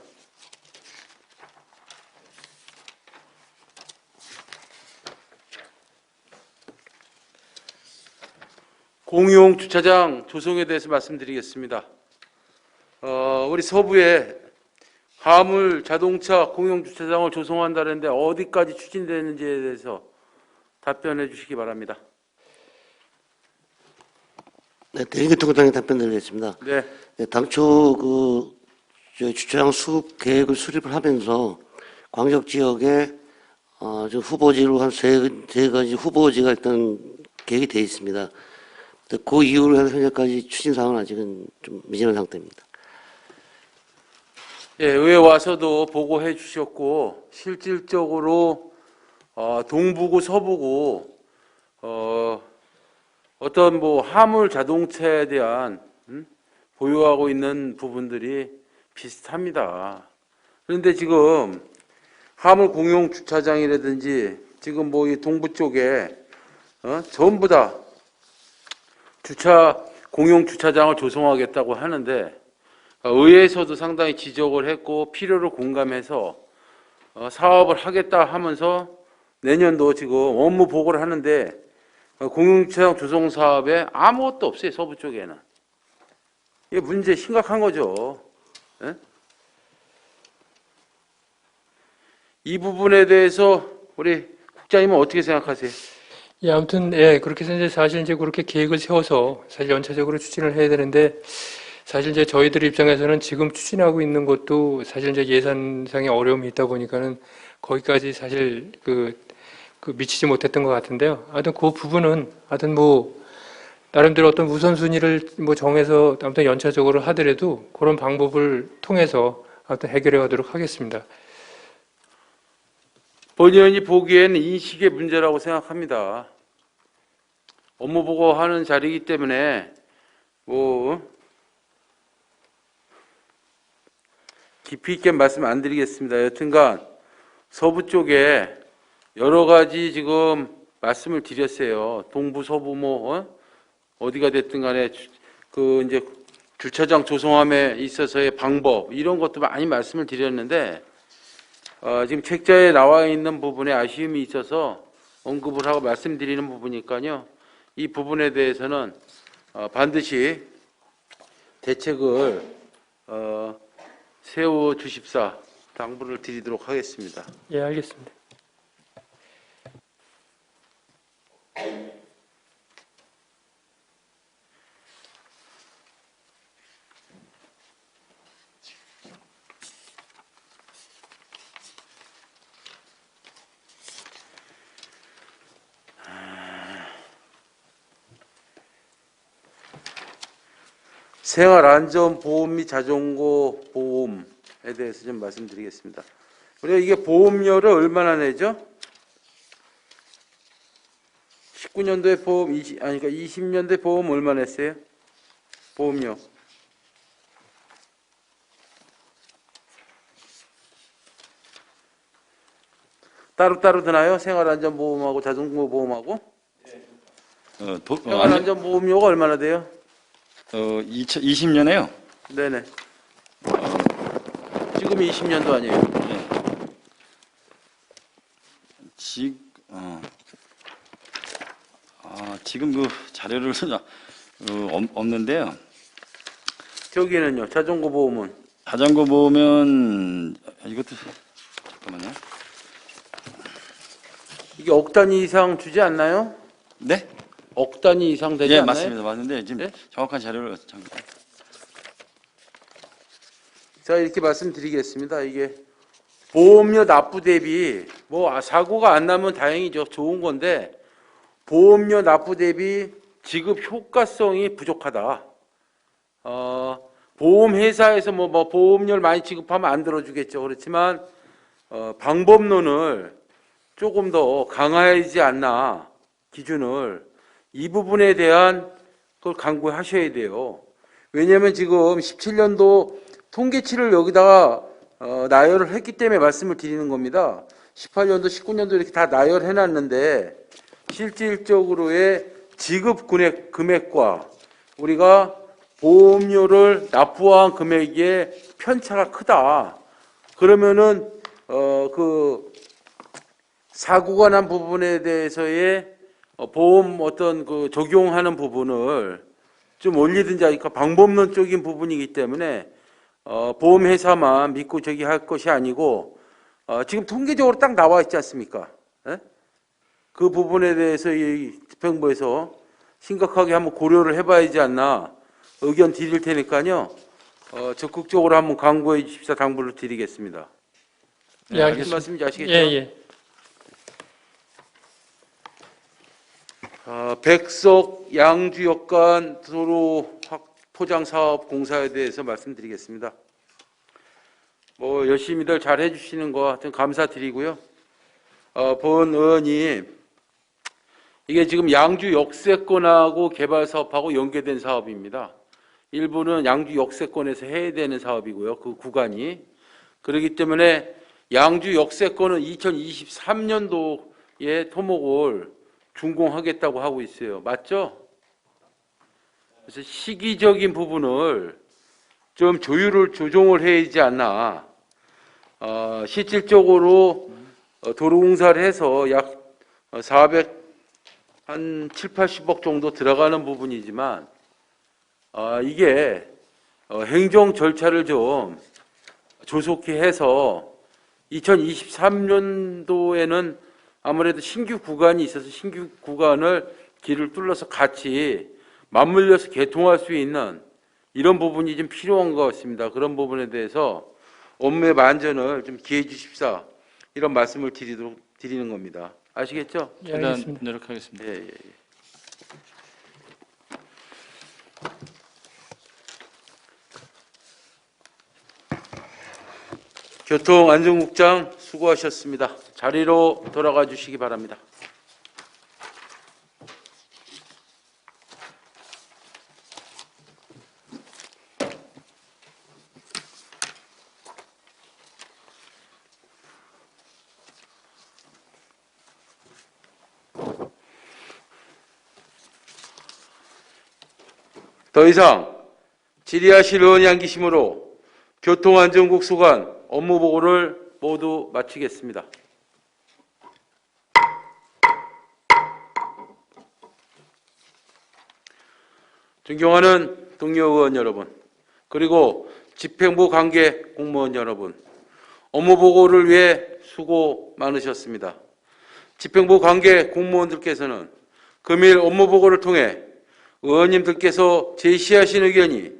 공용 주차장 조성에 대해서 말씀드리겠습니다. 우리 서부에 화물 자동차 공용 주차장을 조성한다는데 어디까지 추진되는지에 대해서 답변해 주시기 바랍니다. 네, 대중교통부장님 답변드리겠습니다. 네. 네, 당초 저 주차장 수급 계획을 수립을 하면서 광역 지역에 저 후보지로 한 세 가지 후보지가 일단 계획이 되어 있습니다. 그 이후로 해서 현재까지 추진 사항은 아직은 좀 미진한 상태입니다. 예, 의회 와서도 보고해 주셨고 실질적으로 동부고 서부고 어떤 뭐 화물 자동차에 대한 보유하고 있는 부분들이 비슷합니다. 그런데 지금 화물 공용 주차장이라든지 지금 뭐 이 동부 쪽에 전부 다 공용 주차장을 조성하겠다고 하는데 의회에서도 상당히 지적을 했고 필요를 공감해서 사업을 하겠다 하면서 내년도 지금 업무 보고를 하는데 공용주차장 조성 사업에 아무것도 없어요. 서부 쪽에는. 이게 문제 심각한 거죠. 예? 이 부분에 대해서 우리 국장님은 어떻게 생각하세요? 예, 아무튼 예, 그렇게 해서 이제 사실 이제 그렇게 계획을 세워서 사실 연차적으로 추진을 해야 되는데 사실 이제 저희들 입장에서는 지금 추진하고 있는 것도 사실 이제 예산상의 어려움이 있다 보니까는 거기까지 사실 그 미치지 못했던 것 같은데요. 하여튼 그 부분은 하여튼 뭐 나름대로 어떤 우선순위를 뭐 정해서 아무튼 연차적으로 하더라도 그런 방법을 통해서 하여튼 해결해 가도록 하겠습니다. 본의원이 보기에는 인식의 문제라고 생각합니다. 업무 보고하는 자리이기 때문에 뭐 깊이 있게 말씀 안 드리겠습니다. 여튼간 서부 쪽에 여러 가지 지금 말씀을 드렸어요. 동부, 서부 어디가 됐든 간에 그 이제 주차장 조성함에 있어서의 방법 이런 것도 많이 말씀을 드렸는데 지금 책자에 나와 있는 부분에 아쉬움이 있어서 언급을 하고 말씀드리는 부분이니까요. 이 부분에 대해서는 반드시 대책을 세워 주십사 당부를 드리도록 하겠습니다. 예, 알겠습니다. 생활안전보험 및 자전거 보험에 대해서 좀 말씀드리겠습니다. 우리가 이게 보험료를 얼마나 내죠? 19년도에 보험, 그러니까 20년도에 보험 얼마 냈어요? 보험료. 따로따로 드나요? 생활안전보험하고 자동보험하고? 생활안전보험료가 얼마나 돼요? 2020년에요. 네네. 지금 20년도 아니에요. 지금 그 자료를 없는데요. 저기는요. 자전거 보험은? 자전거 보면 이것도 잠깐만요. 이게 억 단위 이상 주지 않나요? 네? 억 단위 이상 되지 예, 않나요? 맞습니다. 맞는데 지금 네? 정확한 자료를 잠깐. 자, 이렇게 말씀드리겠습니다. 이게 보험료 납부 대비 뭐 사고가 안 나면 다행이죠. 좋은 건데 보험료 납부 대비 지급 효과성이 부족하다. 보험회사에서 뭐 보험료를 많이 지급하면 안 들어주겠죠. 그렇지만 방법론을 조금 더 강화하지 않나 기준을 이 부분에 대한 걸 강구하셔야 돼요. 왜냐하면 지금 17년도 통계치를 여기다가 나열을 했기 때문에 말씀을 드리는 겁니다. 18년도, 19년도 이렇게 다 나열해놨는데 실질적으로의 지급 금액과 우리가 보험료를 납부한 금액의 편차가 크다. 그러면은 그 사고가 난 부분에 대해서의 보험 어떤 그 적용하는 부분을 좀 올리든지 하니까 방법론적인 부분이기 때문에 보험회사만 믿고 저기 할 것이 아니고 지금 통계적으로 딱 나와 있지 않습니까? 예? 그 부분에 대해서 이 집행부에서 심각하게 한번 고려를 해봐야 하지 않나 의견 드릴 테니까요. 적극적으로 한번 강구해 주십사 당부를 드리겠습니다. 예, 알겠습니다. 무슨 말씀인지 아시겠죠? 예. 백석 양주역간 도로 포장 사업 공사에 대해서 말씀드리겠습니다. 뭐 열심히들 잘 해주시는 거 하여튼 감사드리고요. 본 의원님, 이게 지금 양주 역세권하고 개발 사업하고 연계된 사업입니다. 일부는 양주 역세권에서 해야 되는 사업이고요. 그 구간이. 그렇기 때문에 양주 역세권은 2023년도에 토목을 준공하겠다고 하고 있어요. 맞죠? 그래서 시기적인 부분을 좀 조정을 해야 하지 않나. 실질적으로 도로공사를 해서 약 400한 7, 80억 정도 들어가는 부분이지만 이게 행정 절차를 좀 조속히 해서 2023년도에는 아무래도 신규 구간이 있어서 신규 구간을 길을 뚫어서 같이 맞물려서 개통할 수 있는 이런 부분이 좀 필요한 것 같습니다. 그런 부분에 대해서 업무의 만전을 좀 기해 주십사 이런 말씀을 드리는 겁니다. 아시겠죠? 예, 알겠습니다. 노력하겠습니다. 예. 교통안전국장 수고하셨습니다. 자리로 돌아가 주시기 바랍니다. 더 이상 질의하실 의원이 안 계시므로 교통안전국 소관 업무보고를 모두 마치겠습니다. 존경하는 동료 의원 여러분, 그리고 집행부 관계 공무원 여러분, 업무보고를 위해 수고 많으셨습니다. 집행부 관계 공무원들께서는 금일 업무보고를 통해 의원님들께서 제시하신 의견이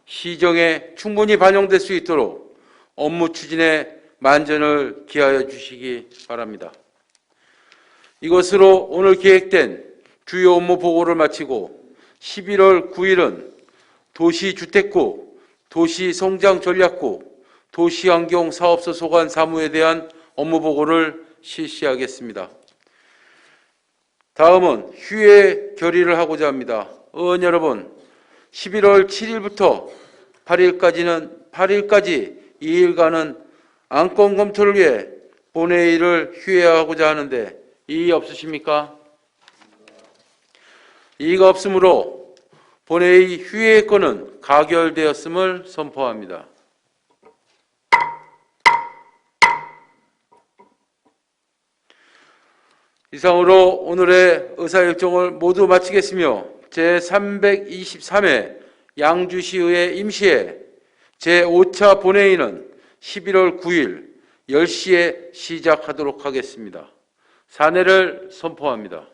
시정에 충분히 반영될 수 있도록 업무 추진에 만전을 기하여 주시기 바랍니다. 이것으로 오늘 계획된 주요 업무 보고를 마치고 11월 9일은 도시주택국, 도시성장전략국, 도시환경사업소 소관 사무에 대한 업무 보고를 실시하겠습니다. 다음은 휴회 결의를 하고자 합니다. 의원 여러분, 11월 7일부터 8일까지 2일간은 안건 검토를 위해 본회의를 휴회하고자 하는데 이의 없으십니까? 이의가 없으므로 본회의 휴회권은 가결되었음을 선포합니다. 이상으로 오늘의 의사일정을 모두 마치겠으며 제323회 양주시의회 임시회 제5차 본회의는 11월 9일 10시에 시작하도록 하겠습니다. 사내를 선포합니다.